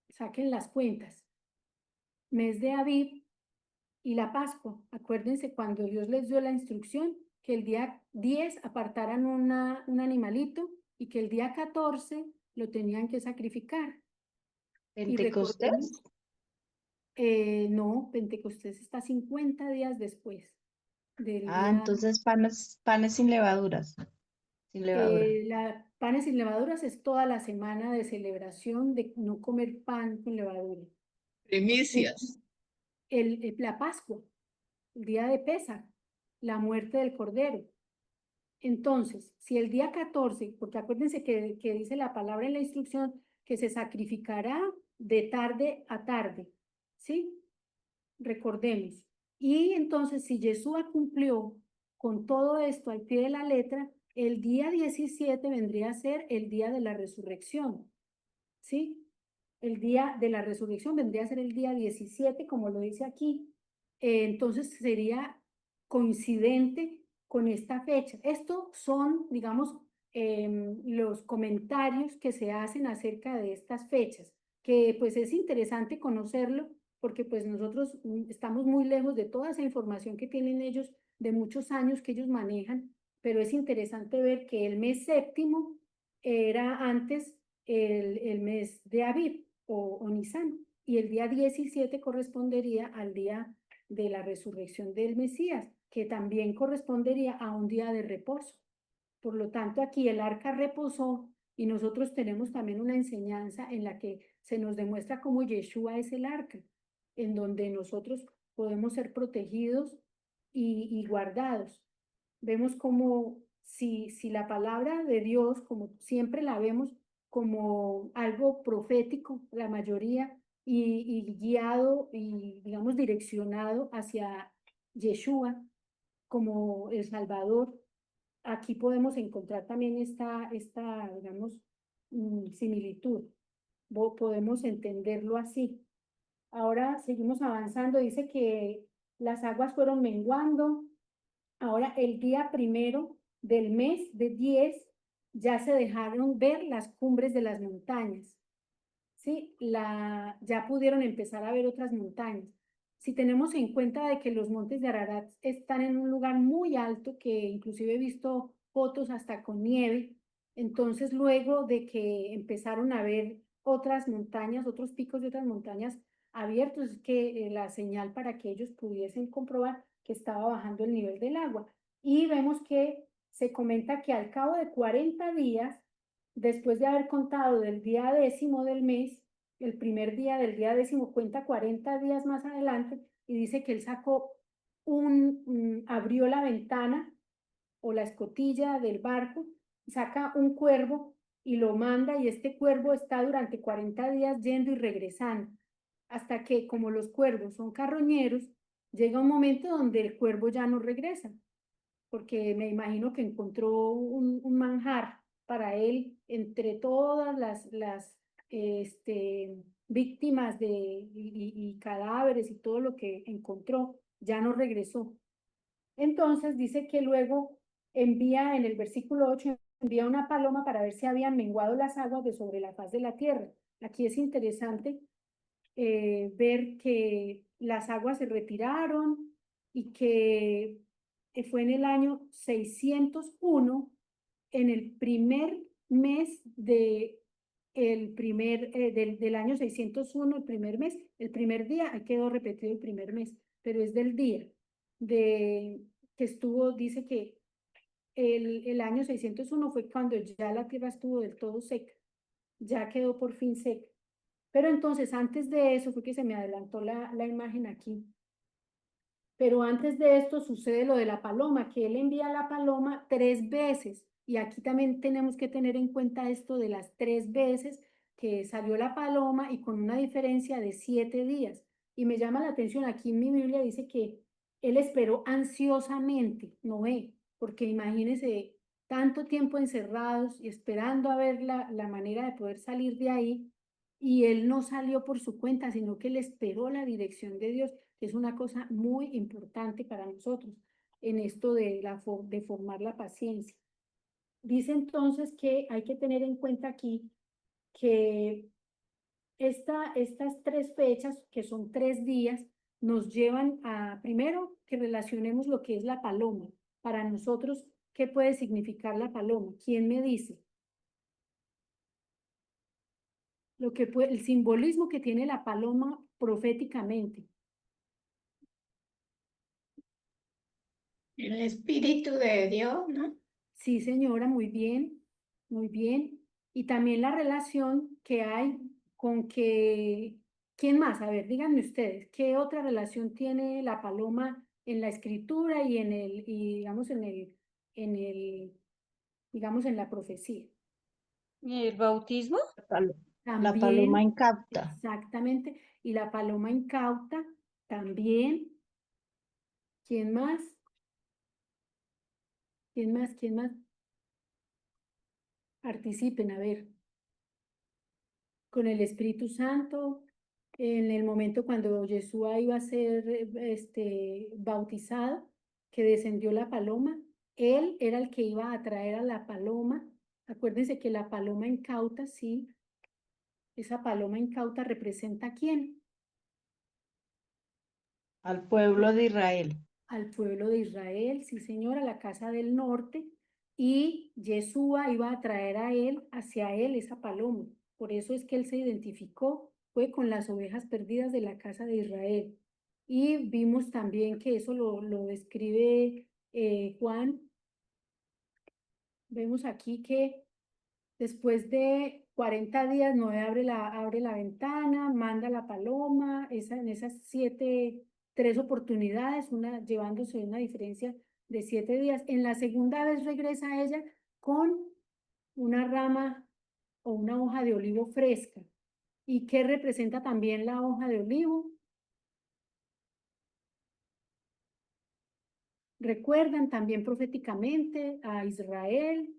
Saquen las cuentas. Mes de Abib y la Pascua. Acuérdense cuando Dios les dio la instrucción que el día 10 apartaran un animalito y que el día 14 lo tenían que sacrificar. Y recordemos, ¿Pentecostés? no, Pentecostés está 50 días después del Ah, día. entonces panes sin levaduras, sin levadura. La panes sin levaduras es toda la semana de celebración de no comer pan con levadura. Primicias. La Pascua, el día de Pesa, la muerte del Cordero. Entonces, si el día 14, porque acuérdense que dice la palabra en la instrucción que se sacrificará de tarde a tarde, ¿sí? Recordemos. Y entonces, si Yeshua cumplió con todo esto al pie de la letra, el día 17 vendría a ser el día de la resurrección, ¿sí? el día de la resurrección vendría a ser el día 17, como lo dice aquí. Entonces sería coincidente con esta fecha. Estos son, digamos, los comentarios que se hacen acerca de estas fechas, que pues es interesante conocerlo porque pues nosotros estamos muy lejos de toda esa información que tienen ellos de muchos años que ellos manejan, pero es interesante ver que el mes séptimo era antes el mes de Aviv o Nisan, y el día 17 correspondería al día de la resurrección del Mesías, que también correspondería a un día de reposo. Por lo tanto, aquí el arca reposó y nosotros tenemos también una enseñanza en la que se nos demuestra cómo Yeshua es el arca, en donde nosotros podemos ser protegidos y guardados. Vemos como si la palabra de Dios, como siempre la vemos como algo profético, la mayoría, y guiado y, digamos, direccionado hacia Yeshua como el Salvador, aquí podemos encontrar también esta digamos, similitud. Podemos entenderlo así. Ahora seguimos avanzando. Dice que las aguas fueron menguando. Ahora el día primero del mes de 10 ya se dejaron ver las cumbres de las montañas. ¿Sí? Ya pudieron empezar a ver otras montañas. Si tenemos en cuenta de que los montes de Ararat están en un lugar muy alto, que inclusive he visto fotos hasta con nieve, entonces luego de que empezaron a ver otras montañas, otros picos de otras montañas abiertos, es que la señal para que ellos pudiesen comprobar que estaba bajando el nivel del agua. Y vemos que se comenta que al cabo de 40 días, después de haber contado del día 10º del mes, el primer día del día 10º cuenta 40 días más adelante y dice que él sacó abrió la ventana o la escotilla del barco, saca un cuervo y lo manda, y este cuervo está durante 40 días yendo y regresando, hasta que, como los cuervos son carroñeros, llega un momento donde el cuervo ya no regresa, porque me imagino que encontró un manjar para él entre todas las víctimas y cadáveres y todo lo que encontró, ya no regresó. Entonces dice que luego envía, en el versículo 8, envía una paloma para ver si habían menguado las aguas de sobre la faz de la tierra. Aquí es interesante ver que las aguas se retiraron y que fue en el año 601, en el primer mes del año 601, el primer mes, el primer día, ahí quedó repetido el primer mes, pero es del día que estuvo, dice que el año 601 fue cuando ya la tierra estuvo del todo seca, ya quedó por fin seca. Pero entonces, antes de eso, fue que se me adelantó la imagen aquí. Pero antes de esto sucede lo de la paloma, que él envía la paloma 3 veces. Y aquí también tenemos que tener en cuenta esto de las 3 veces que salió la paloma y con una diferencia de 7 días. Y me llama la atención, aquí en mi Biblia dice que él esperó ansiosamente, Noé, porque imagínense tanto tiempo encerrados y esperando a ver la manera de poder salir de ahí, y él no salió por su cuenta, sino que él esperó la dirección de Dios, que es una cosa muy importante para nosotros en esto de formar la paciencia. Dice entonces que hay que tener en cuenta aquí que estas 3 fechas, que son 3 días, nos llevan a, primero, que relacionemos lo que es la paloma. Para nosotros, ¿qué puede significar la paloma? ¿Quién me dice? El simbolismo que tiene la paloma proféticamente. El Espíritu de Dios, ¿no? Sí, señora, muy bien, muy bien. Y también la relación que hay con que, ¿quién más? A ver, díganme ustedes, ¿qué otra relación tiene la paloma en la escritura y digamos, digamos, en la profecía? ¿Y el bautismo? La paloma También, incauta. exactamente. Y la paloma incauta, también. ¿Quién más? ¿Quién más? ¿Quién más? Participen, a ver. con el Espíritu Santo. En el momento cuando Yeshua iba a ser bautizado, que descendió la paloma, él era el que iba a traer a la paloma. Acuérdense que la paloma incauta, sí, esa paloma incauta representa ¿a quién? Al pueblo de Israel. Al pueblo de Israel, sí señor, a la casa del norte, y Yeshua iba a traer a él, hacia él, esa paloma. Por eso es que él se identificó, fue con las ovejas perdidas de la casa de Israel. Y vimos también que eso lo describe Juan. Vemos aquí que después de 40 días Noé abre la ventana, manda la paloma, en esas 3 oportunidades, llevándose una diferencia de 7 días. En la segunda vez regresa ella con una rama o una hoja de olivo fresca. ¿Y qué representa también la hoja de olivo? Recuerdan también proféticamente a Israel.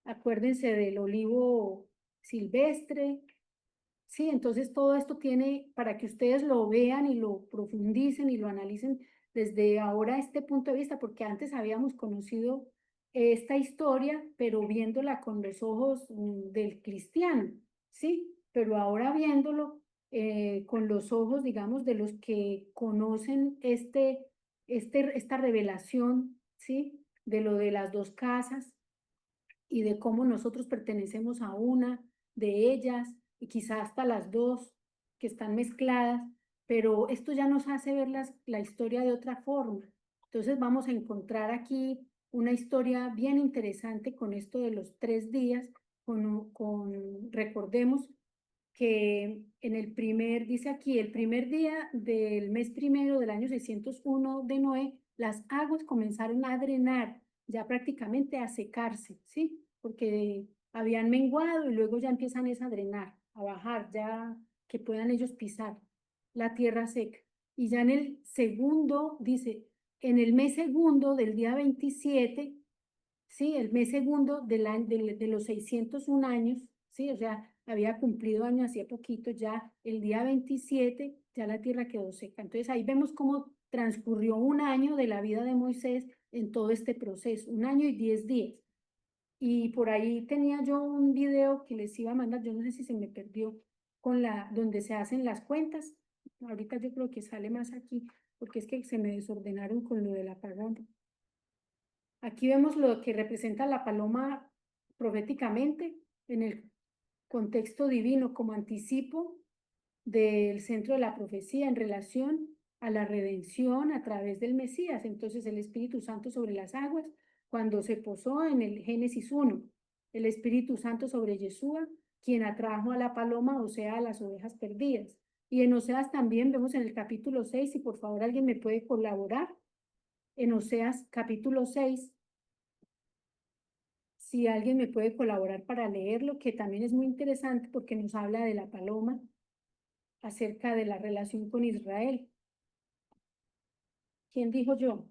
Acuérdense del olivo silvestre. Sí, entonces todo esto tiene para que ustedes lo vean y lo profundicen y lo analicen desde ahora este punto de vista, porque antes habíamos conocido esta historia, pero viéndola con los ojos del cristiano, ¿sí? Pero ahora viéndolo con los ojos, digamos, de los que conocen esta revelación, ¿sí? De lo de las 2 casas y de cómo nosotros pertenecemos a una de ellas y quizá hasta las 2 que están mezcladas, pero esto ya nos hace ver la historia de otra forma. Entonces vamos a encontrar aquí una historia bien interesante con esto de los 3 días, recordemos que dice aquí, el primer día del mes primero del año 601 de Noé, las aguas comenzaron a drenar, ya prácticamente a secarse, ¿sí? Porque habían menguado y luego ya empiezan a drenar, a bajar, ya que puedan ellos pisar la tierra seca. Y ya en el segundo, dice, en el mes segundo del día 27, ¿sí? El mes segundo de los 601 años, ¿sí? O sea, había cumplido año hacía poquito, ya el día 27, ya la tierra quedó seca. Entonces ahí vemos cómo transcurrió un año de la vida de Moisés en todo este proceso, 1 año y 10 días. Y por ahí tenía yo un video que les iba a mandar, yo no sé si se me perdió, donde se hacen las cuentas. Ahorita yo creo que sale más aquí, porque es que se me desordenaron con lo del apagón. Aquí vemos lo que representa la paloma proféticamente en el contexto divino como anticipo del centro de la profecía en relación a la redención a través del Mesías. Entonces el Espíritu Santo sobre las aguas, cuando se posó en el Génesis 1, el Espíritu Santo sobre Yeshua, quien atrajo a la paloma, o sea, a las ovejas perdidas. Y en Oseas también vemos en el capítulo 6, si por favor alguien me puede colaborar, en Oseas capítulo 6, si alguien me puede colaborar para leerlo, que también es muy interesante porque nos habla de la paloma acerca de la relación con Israel. ¿Quién dijo yo?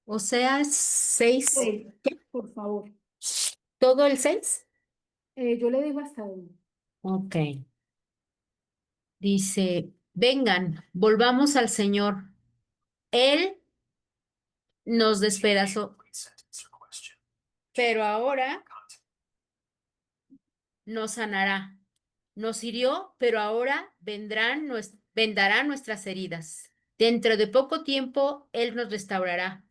Oseas 6, Sí, por favor. ¿todo el 6? Yo le digo hasta dónde. Ok. Dice, vengan, volvamos al Señor. Él nos despedazó, pero ahora nos sanará. Nos hirió, pero ahora vendará nuestras heridas. Dentro de poco tiempo, Él nos restaurará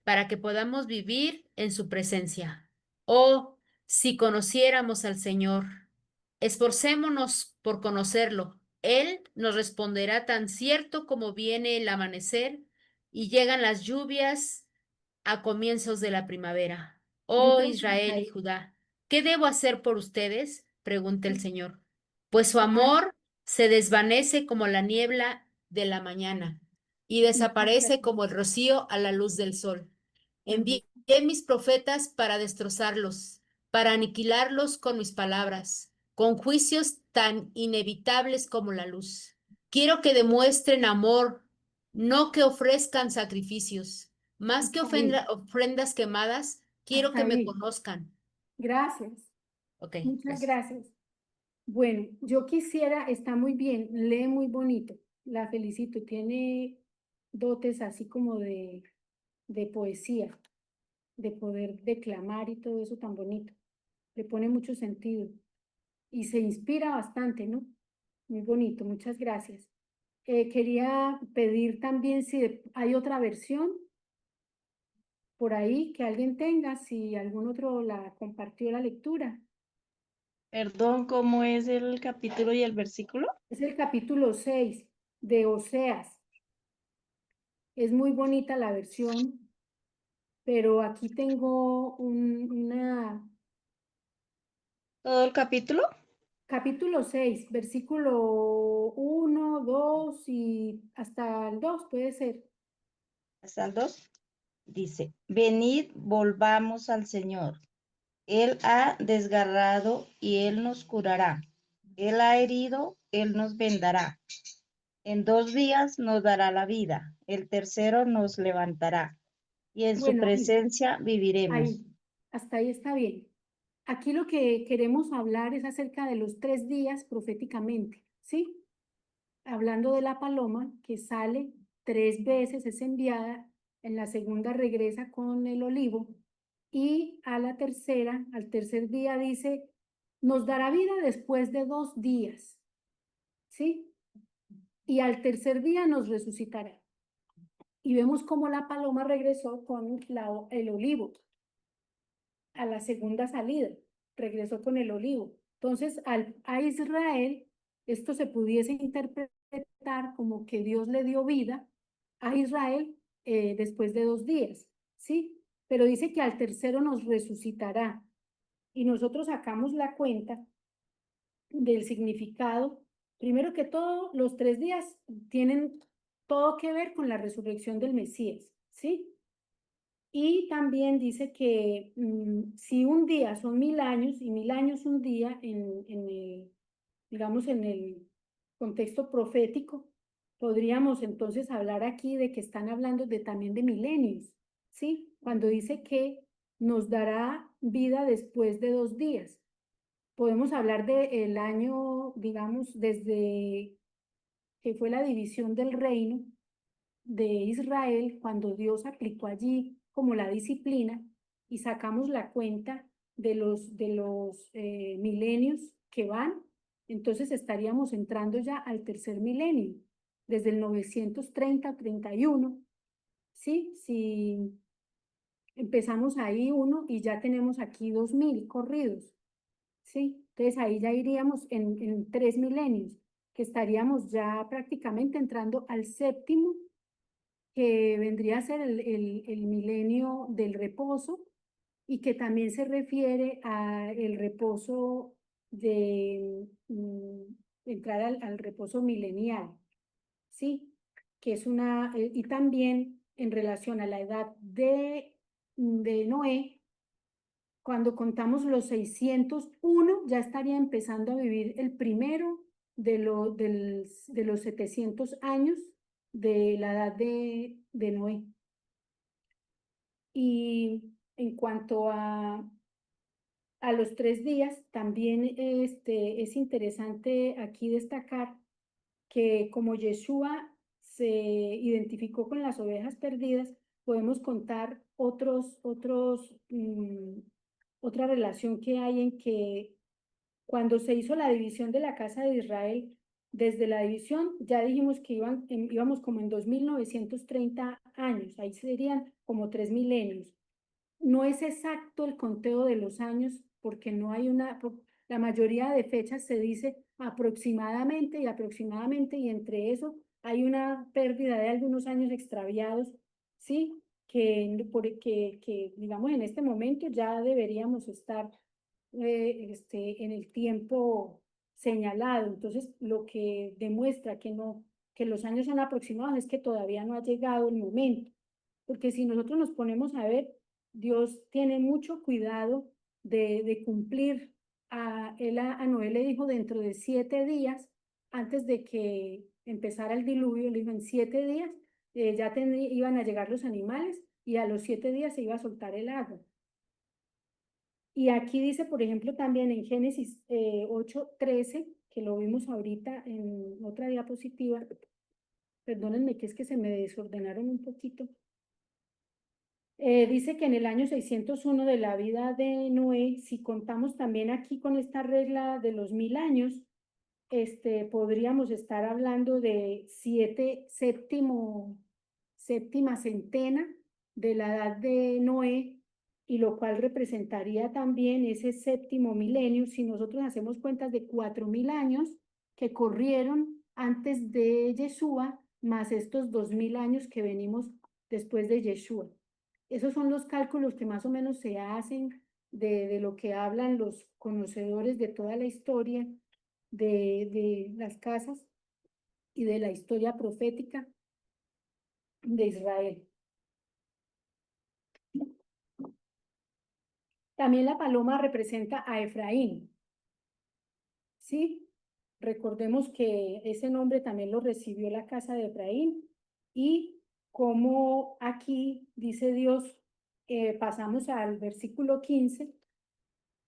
para que podamos vivir en su presencia. Oh, si conociéramos al Señor, esforcémonos por conocerlo. Él nos responderá tan cierto como viene el amanecer y llegan las lluvias a comienzos de la primavera. Yo Oh creo Israel y Judá, ¿qué debo hacer por ustedes? Pregunta el que Señor. Pues su amor se desvanece como la niebla de la mañana y desaparece como el rocío a la luz del sol. Envié mis profetas para destrozarlos, para aniquilarlos con mis palabras, con juicios tan inevitables como la luz. Quiero que demuestren amor, no que ofrezcan sacrificios. Más que Está bien, ofrendas quemadas, quiero hasta que me ahí. conozcan. Gracias, Ok, muchas gracias. gracias. Bueno, yo quisiera, está muy bien, lee muy bonito, la felicito, tiene dotes así como de poesía, de poder declamar y todo eso tan bonito. Le pone mucho sentido y se inspira bastante, ¿no? Muy bonito, muchas gracias. Quería pedir también si hay otra versión por ahí que alguien tenga, si algún otro la compartió la lectura. Perdón, ¿cómo es el capítulo y el versículo? Es el capítulo 6 de Oseas. Es muy bonita la versión, pero aquí tengo una ¿Todo el capítulo? capítulo 6, versículo 1, 2 y hasta el 2 puede ser. Hasta el 2. Dice, venid, volvamos al Señor. Él ha desgarrado y Él nos curará. Él ha herido, Él nos vendará. En 2 días nos dará la vida. El tercero nos levantará. Y en su Bueno, presencia ahí, viviremos. hasta ahí está bien. Aquí lo que queremos hablar es acerca de los 3 días proféticamente, ¿sí? Hablando de la paloma que sale 3 veces, es enviada, en la segunda regresa con el olivo y a la tercera, al tercer día dice, nos dará vida después de 2 días, ¿sí? Y al tercer día nos resucitará. Y vemos cómo la paloma regresó con el olivo a la segunda salida, regresó con el olivo. Entonces, a Israel, esto se pudiese interpretar como que Dios le dio vida a Israel después de 2 días, ¿sí? Pero dice que al tercero nos resucitará. Y nosotros sacamos la cuenta del significado. Primero que todo, los 3 días tienen todo que ver con la resurrección del Mesías, ¿sí? Y también dice que si un día son 1000 años y 1000 años un día digamos, en el contexto profético, podríamos entonces hablar aquí de que están hablando también de milenios, ¿sí? Cuando dice que nos dará vida después de 2 días. Podemos hablar del año, digamos, desde que fue la división del reino de Israel, cuando Dios aplicó allí como la disciplina y sacamos la cuenta de los milenios que van, entonces estaríamos entrando ya al tercer milenio, desde el 930-31, ¿sí? Si empezamos ahí uno y ya tenemos aquí 2000 corridos, ¿sí? Entonces ahí ya iríamos en 3 milenios, que estaríamos ya prácticamente entrando al séptimo, que vendría a ser el milenio del reposo y que también se refiere a el reposo de entrar al reposo milenial, ¿sí? Que es y también en relación a la edad de Noé, cuando contamos los 601, ya estaría empezando a vivir el primero de los 700 años de la edad de Noé. Y en cuanto a los 3 días, también es interesante aquí destacar que como Yeshua se identificó con las ovejas perdidas, podemos contar otra relación que hay en que cuando se hizo la división de la casa de Israel, desde la división ya dijimos que íbamos como en 2930 años, ahí serían como 3 milenios. No es exacto el conteo de los años porque no hay la mayoría de fechas se dice aproximadamente y entre eso hay una pérdida de algunos años extraviados, ¿sí? Que digamos en este momento ya deberíamos estar en el tiempo señalado. Entonces, lo que demuestra que los años son aproximados es que todavía no ha llegado el momento. Porque si nosotros nos ponemos a ver, Dios tiene mucho cuidado de cumplir. A Noé le dijo dentro de 7 días, antes de que empezara el diluvio, le dijo en 7 días ya iban a llegar los animales y a los 7 días se iba a soltar el agua. Y aquí dice, por ejemplo, también en Génesis 8:13, que lo vimos ahorita en otra diapositiva, perdónenme que es que se me desordenaron un poquito. Dice que en el año 601 de la vida de Noé, si contamos también aquí con esta regla de los 1000 años, podríamos estar hablando de séptima centena de la edad de Noé, y lo cual representaría también ese séptimo milenio, si nosotros hacemos cuentas de 4000 años que corrieron antes de Yeshua, más estos 2000 años que venimos después de Yeshua. Esos son los cálculos que más o menos se hacen de lo que hablan los conocedores de toda la historia de las casas y de la historia profética de Israel. También la paloma representa a Efraín, ¿sí? Recordemos que ese nombre también lo recibió la casa de Efraín, y como aquí dice Dios, pasamos al versículo 15,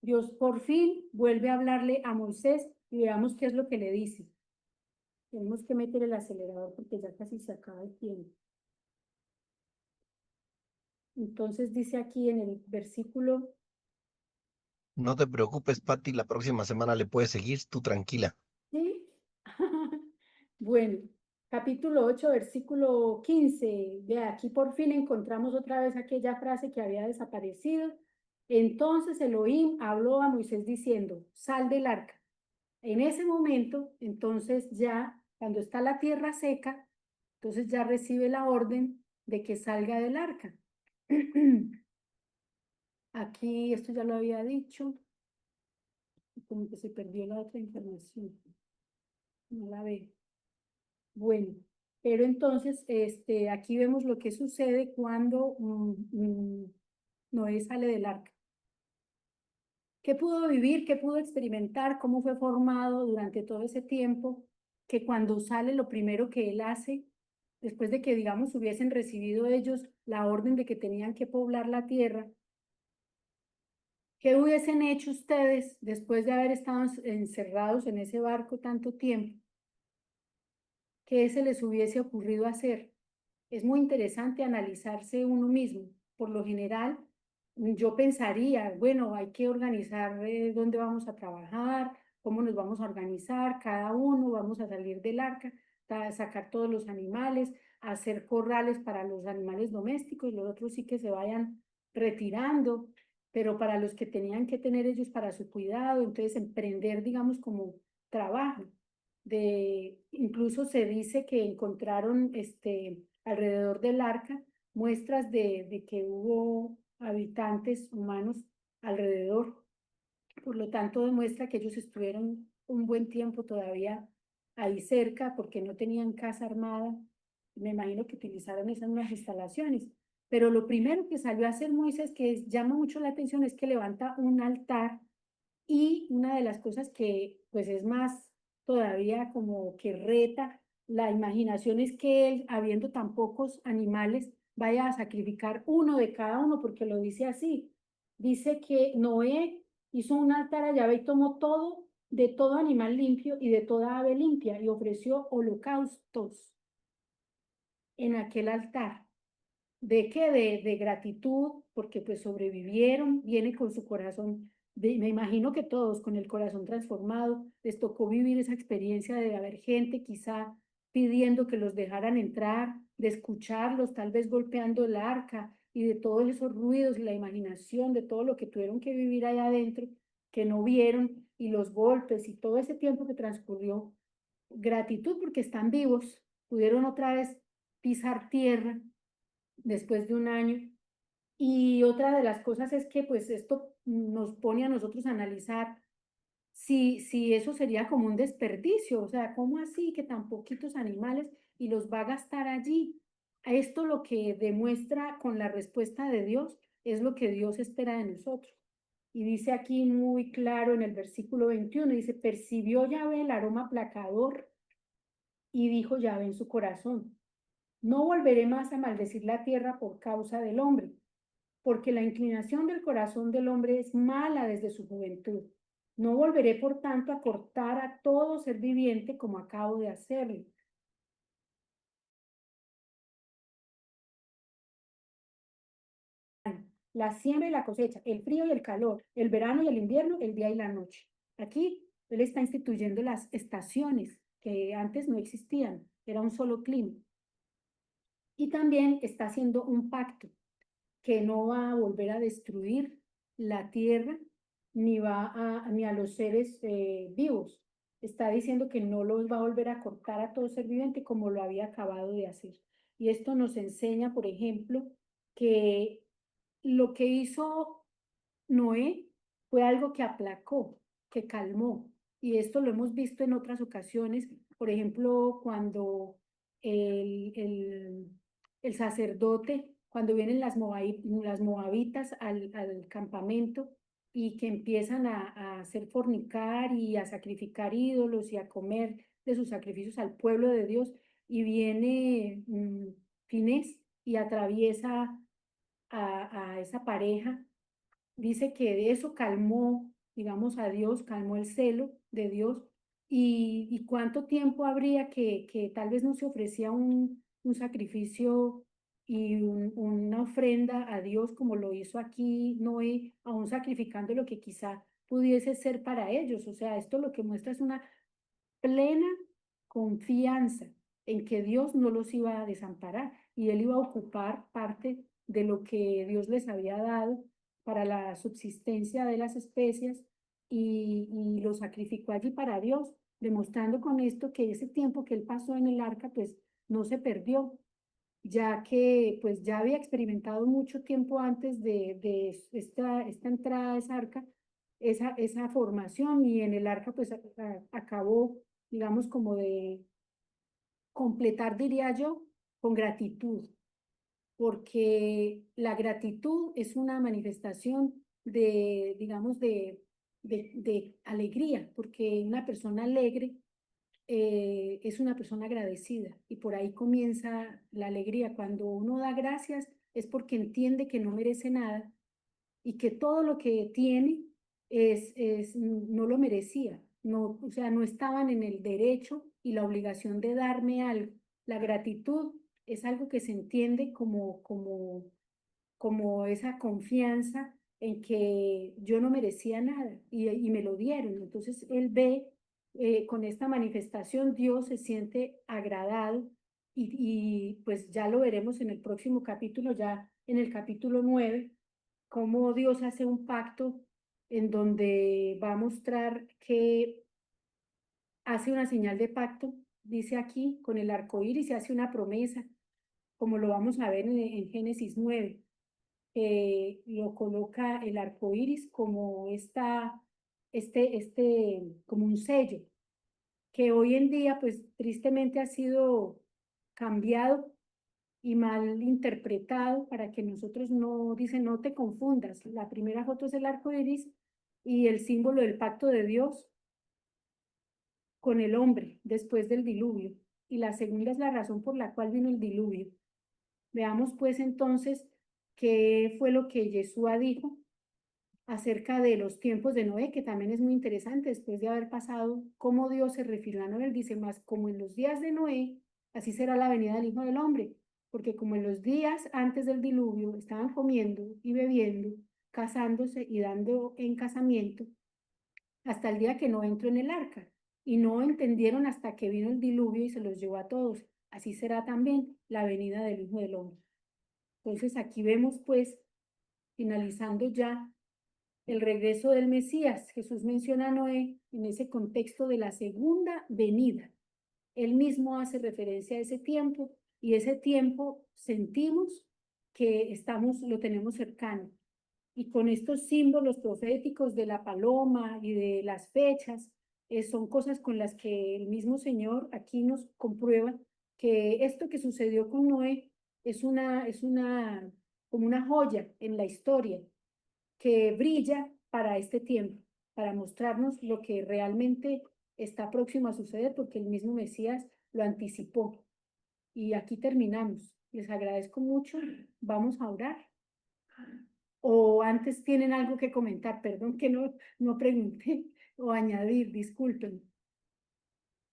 Dios por fin vuelve a hablarle a Moisés y veamos qué es lo que le dice. Tenemos que meter el acelerador porque ya casi se acaba el tiempo. Entonces dice aquí en el versículo, No te preocupes, Pati, la próxima semana le puedes seguir, tú tranquila. ¿sí? Bueno, capítulo 8, versículo 15. De aquí por fin encontramos otra vez aquella frase que había desaparecido. Entonces Elohim habló a Moisés diciendo, sal del arca. En ese momento, entonces ya, cuando está la tierra seca, entonces ya recibe la orden de que salga del arca. Aquí, esto ya lo había dicho, como que se perdió la otra información. No la veo. Bueno, pero entonces, aquí vemos lo que sucede cuando Noé sale del arca. ¿Qué pudo vivir? ¿Qué pudo experimentar? ¿Cómo fue formado durante todo ese tiempo? Que cuando sale, lo primero que él hace, después de que, digamos, hubiesen recibido ellos la orden de que tenían que poblar la tierra, ¿qué hubiesen hecho ustedes después de haber estado encerrados en ese barco tanto tiempo? ¿Qué se les hubiese ocurrido hacer? Es muy interesante analizarse uno mismo. Por lo general, yo pensaría, bueno, hay que organizar dónde vamos a trabajar, cómo nos vamos a organizar, cada uno, vamos a salir del arca, sacar todos los animales, hacer corrales para los animales domésticos, los otros sí que se vayan retirando, pero para los que tenían que tener ellos para su cuidado, entonces emprender, digamos, como trabajo. Incluso se dice que encontraron alrededor del arca muestras de que hubo habitantes humanos alrededor. Por lo tanto, demuestra que ellos estuvieron un buen tiempo todavía ahí cerca porque no tenían casa armada. Me imagino que utilizaron esas nuevas instalaciones. Pero lo primero que salió a hacer Moisés, que llama mucho la atención, es que levanta un altar, y una de las cosas que pues es más todavía como que reta la imaginación es que él, habiendo tan pocos animales, vaya a sacrificar uno de cada uno, porque lo dice así. Dice que Noé hizo un altar a Yahvé y tomó todo, de todo animal limpio y de toda ave limpia, y ofreció holocaustos en aquel altar. ¿De qué? De gratitud, porque pues sobrevivieron, viene con su corazón, me imagino que todos con el corazón transformado, les tocó vivir esa experiencia de haber gente quizá pidiendo que los dejaran entrar, de escucharlos, tal vez golpeando el arca, y de todos esos ruidos y la imaginación de todo lo que tuvieron que vivir allá adentro, que no vieron, y los golpes y todo ese tiempo que transcurrió. Gratitud porque están vivos, pudieron otra vez pisar tierra después de un año. Y otra de las cosas es que pues esto nos pone a nosotros a analizar si eso sería como un desperdicio, o sea, ¿cómo así que tan poquitos animales y los va a gastar allí? Esto lo que demuestra con la respuesta de Dios es lo que Dios espera de nosotros. Y dice aquí muy claro en el versículo 21, dice, percibió Yahvé el aroma aplacador y dijo Yahvé en su corazón, no volveré más a maldecir la tierra por causa del hombre, porque la inclinación del corazón del hombre es mala desde su juventud. No volveré, por tanto, a cortar a todo ser viviente como acabo de hacerlo. La siembra y la cosecha, el frío y el calor, el verano y el invierno, el día y la noche. Aquí él está instituyendo las estaciones que antes no existían, era un solo clima. Y también está haciendo un pacto que no va a volver a destruir la tierra ni a los seres vivos. Está diciendo que no los va a volver a cortar a todo ser viviente como lo había acabado de hacer. Y esto nos enseña, por ejemplo, que lo que hizo Noé fue algo que aplacó, que calmó. Y esto lo hemos visto en otras ocasiones, por ejemplo, cuando el, el, el sacerdote, cuando vienen las moabitas al campamento y que empiezan a hacer fornicar y a sacrificar ídolos y a comer de sus sacrificios al pueblo de Dios, y viene Finés y atraviesa a esa pareja. Dice que de eso calmó, digamos, a Dios, calmó el celo de Dios. Y cuánto tiempo habría que tal vez no se ofrecía un sacrificio y una ofrenda a Dios como lo hizo aquí Noé, aún sacrificando lo que quizá pudiese ser para ellos. O sea, esto lo que muestra es una plena confianza en que Dios no los iba a desamparar y Él iba a ocupar parte de lo que Dios les había dado para la subsistencia de las especies y lo sacrificó allí para Dios, demostrando con esto que ese tiempo que Él pasó en el arca, pues no se perdió, ya que pues ya había experimentado mucho tiempo antes de esta entrada a esa arca, esa formación, y en el arca pues acabó, digamos, como de completar, diría yo, con gratitud, porque la gratitud es una manifestación de, digamos, de alegría, porque una persona alegre es una persona agradecida y por ahí comienza la alegría. Cuando uno da gracias es porque entiende que no merece nada y que todo lo que tiene no lo merecía, no, o sea, no estaban en el derecho y la obligación de darme algo. La gratitud es algo que se entiende como esa confianza en que yo no merecía nada y me lo dieron. Entonces él ve con esta manifestación, Dios se siente agradado y pues ya lo veremos en el próximo capítulo, ya en el capítulo 9, cómo Dios hace un pacto en donde va a mostrar que hace una señal de pacto, dice aquí, con el arco iris, y hace una promesa, como lo vamos a ver en Génesis 9. Lo coloca el arco iris como como un sello, que hoy en día, pues tristemente ha sido cambiado y mal interpretado para que nosotros no, dicen, no te confundas. La primera foto es el arco iris y el símbolo del pacto de Dios con el hombre después del diluvio. Y la segunda es la razón por la cual vino el diluvio. Veamos pues entonces qué fue lo que Yeshua dijo acerca de los tiempos de Noé, que también es muy interesante después de haber pasado, cómo Dios se refirió a Noé. Él dice, más como en los días de Noé, así será la venida del Hijo del Hombre, porque como en los días antes del diluvio estaban comiendo y bebiendo, casándose y dando en casamiento, hasta el día que no entró en el arca, y no entendieron hasta que vino el diluvio y se los llevó a todos. Así será también la venida del Hijo del Hombre. Entonces aquí vemos pues, finalizando ya, el regreso del Mesías. Jesús menciona a Noé en ese contexto de la segunda venida. Él mismo hace referencia a ese tiempo y ese tiempo sentimos que lo tenemos cercano. Y con estos símbolos proféticos de la paloma y de las fechas, son cosas con las que el mismo Señor aquí nos comprueba que esto que sucedió con Noé como una joya en la historia que brilla para este tiempo, para mostrarnos lo que realmente está próximo a suceder, porque el mismo Mesías lo anticipó. Y aquí terminamos. Les agradezco mucho. Vamos a orar. O antes tienen algo que comentar, perdón que no pregunté, o añadir, disculpen.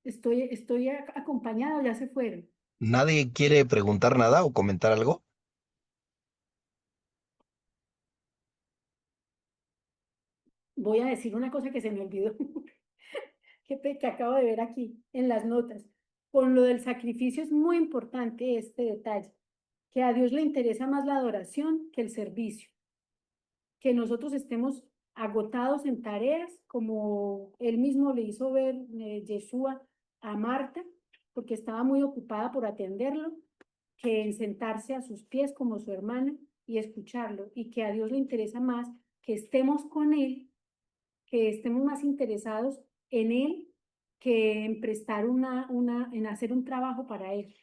Estoy acompañada, ya se fueron. ¿Nadie quiere preguntar nada o comentar algo? Voy a decir una cosa que se me olvidó, que acabo de ver aquí en las notas. Con lo del sacrificio es muy importante este detalle, que a Dios le interesa más la adoración que el servicio, que nosotros estemos agotados en tareas, como él mismo le hizo ver Yeshua a Marta, porque estaba muy ocupada por atenderlo, que en sentarse a sus pies como su hermana y escucharlo, y que a Dios le interesa más que estemos con él, que estemos más interesados en él que en prestar en hacer un trabajo para él,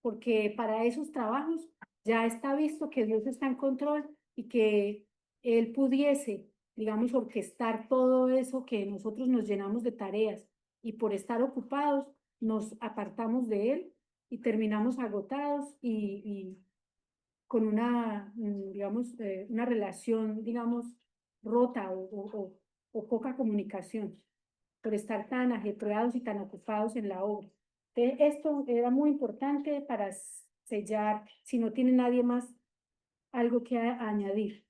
porque para esos trabajos ya está visto que Dios está en control y que él pudiese, digamos, orquestar todo eso que nosotros nos llenamos de tareas y por estar ocupados nos apartamos de él y terminamos agotados y con digamos, una relación, digamos, rota o poca comunicación por estar tan ajetreados y tan ocupados en la obra. Entonces, esto era muy importante para sellar, si no tiene nadie más algo que añadir.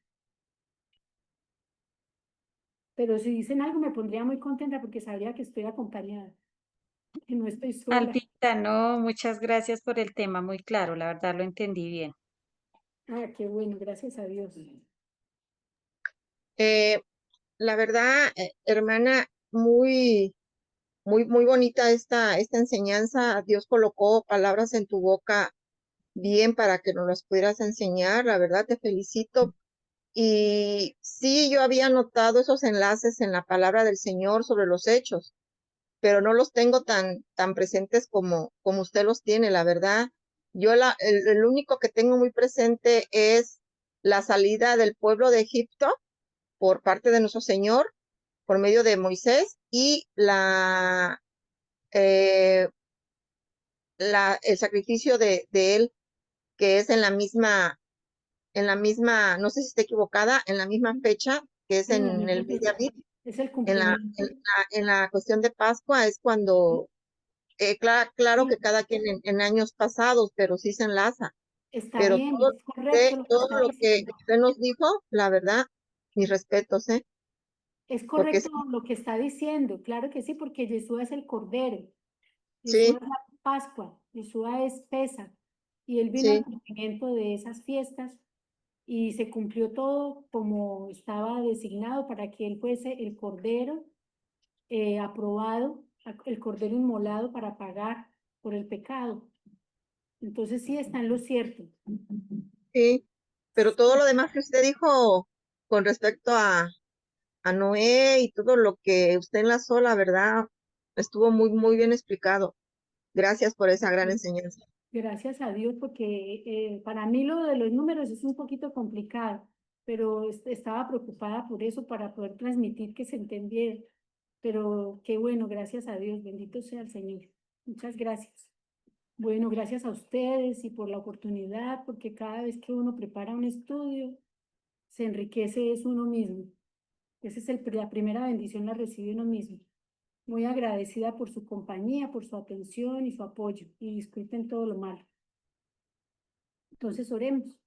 Pero si dicen algo me pondría muy contenta porque sabría que estoy acompañada, que no estoy sola. Albita, no, muchas gracias por el tema, muy claro, la verdad lo entendí bien. Ah, qué bueno, gracias a Dios. La verdad, hermana, muy bonita esta enseñanza. Dios colocó palabras en tu boca bien para que nos las pudieras enseñar. La verdad, te felicito. Y sí, yo había notado esos enlaces en la palabra del Señor sobre los hechos, pero no los tengo tan presentes como usted los tiene, la verdad. Yo el único que tengo muy presente es la salida del pueblo de Egipto por parte de nuestro Señor, por medio de Moisés, y el sacrificio de él, que es en la misma, no sé si estoy equivocada, en la misma fecha, que es En la en misma el mes de fecha. abril, Es el en cumplimiento. en la cuestión de Pascua, es cuando, claro que Sí, cada quien en años pasados, pero sí se enlaza. está Pero bien, es correcto lo que todo está lo que diciendo. usted nos dijo, la verdad, mis respetos, Es porque correcto lo que está diciendo, claro que sí, porque Yeshua es el Cordero, Yeshua sí, es la Pascua, Yeshua es Pesa, y él vino al sí, cumplimiento de esas fiestas y se cumplió todo como estaba designado para que él fuese el Cordero aprobado, el Cordero inmolado para pagar por el pecado. Entonces sí está en lo cierto. sí, pero todo lo demás que usted dijo con respecto a Noé y todo lo que usted enlazó, la verdad, estuvo muy bien explicado. Gracias por esa gran enseñanza. Gracias a Dios, porque para mí lo de los números es un poquito complicado, pero estaba preocupada por eso, para poder transmitir que se entendiera. Pero qué bueno, gracias a Dios, bendito sea el Señor. Muchas gracias. Bueno, gracias a ustedes y por la oportunidad, porque cada vez que uno prepara un estudio, se enriquece es uno mismo. Esa es la primera bendición, la recibe uno mismo. Muy agradecida por su compañía, por su atención y su apoyo, y disculpen todo lo malo. Entonces oremos.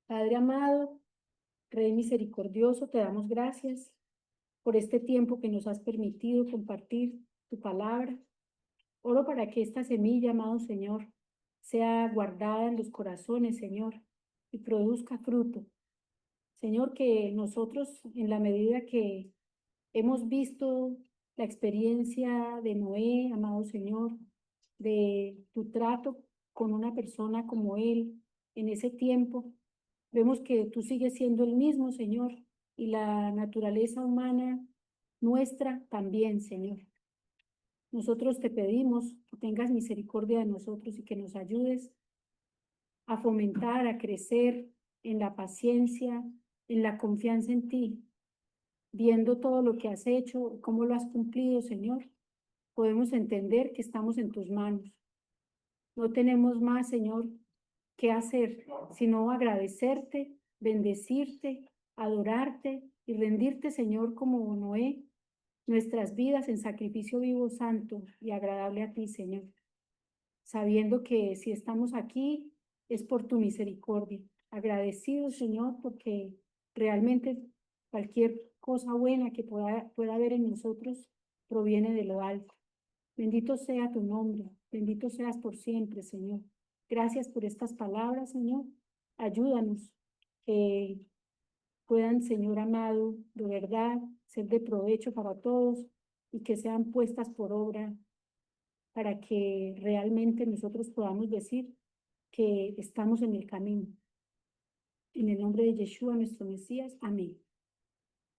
Padre amado, Rey misericordioso, te damos gracias por este tiempo que nos has permitido compartir tu palabra. Oro para que esta semilla, amado Señor, sea guardada en los corazones, Señor, y produzca fruto. Señor, que nosotros, en la medida que hemos visto la experiencia de Noé, amado Señor, de tu trato con una persona como él en ese tiempo, vemos que tú sigues siendo el mismo, Señor, y la naturaleza humana nuestra también, Señor. Nosotros te pedimos que tengas misericordia de nosotros y que nos ayudes a fomentar, a crecer en la paciencia, en la confianza en ti, viendo todo lo que has hecho, cómo lo has cumplido, Señor. Podemos entender que estamos en tus manos. No tenemos más, Señor, que hacer, sino agradecerte bendecirte, adorarte y rendirte, Señor, como Noé, nuestras vidas en sacrificio vivo, santo y agradable a ti, Señor, sabiendo que si estamos aquí es por tu misericordia. Agradecido, Señor, porque realmente cualquier cosa buena que pueda haber en nosotros proviene de lo alto. Bendito sea tu nombre, bendito seas por siempre, Señor. Gracias por estas palabras, Señor. Ayúdanos que puedan, Señor amado, de verdad ser de provecho para todos y que sean puestas por obra para que realmente nosotros podamos decir que estamos en el camino. En el nombre de Yeshua, nuestro Mesías. Amén.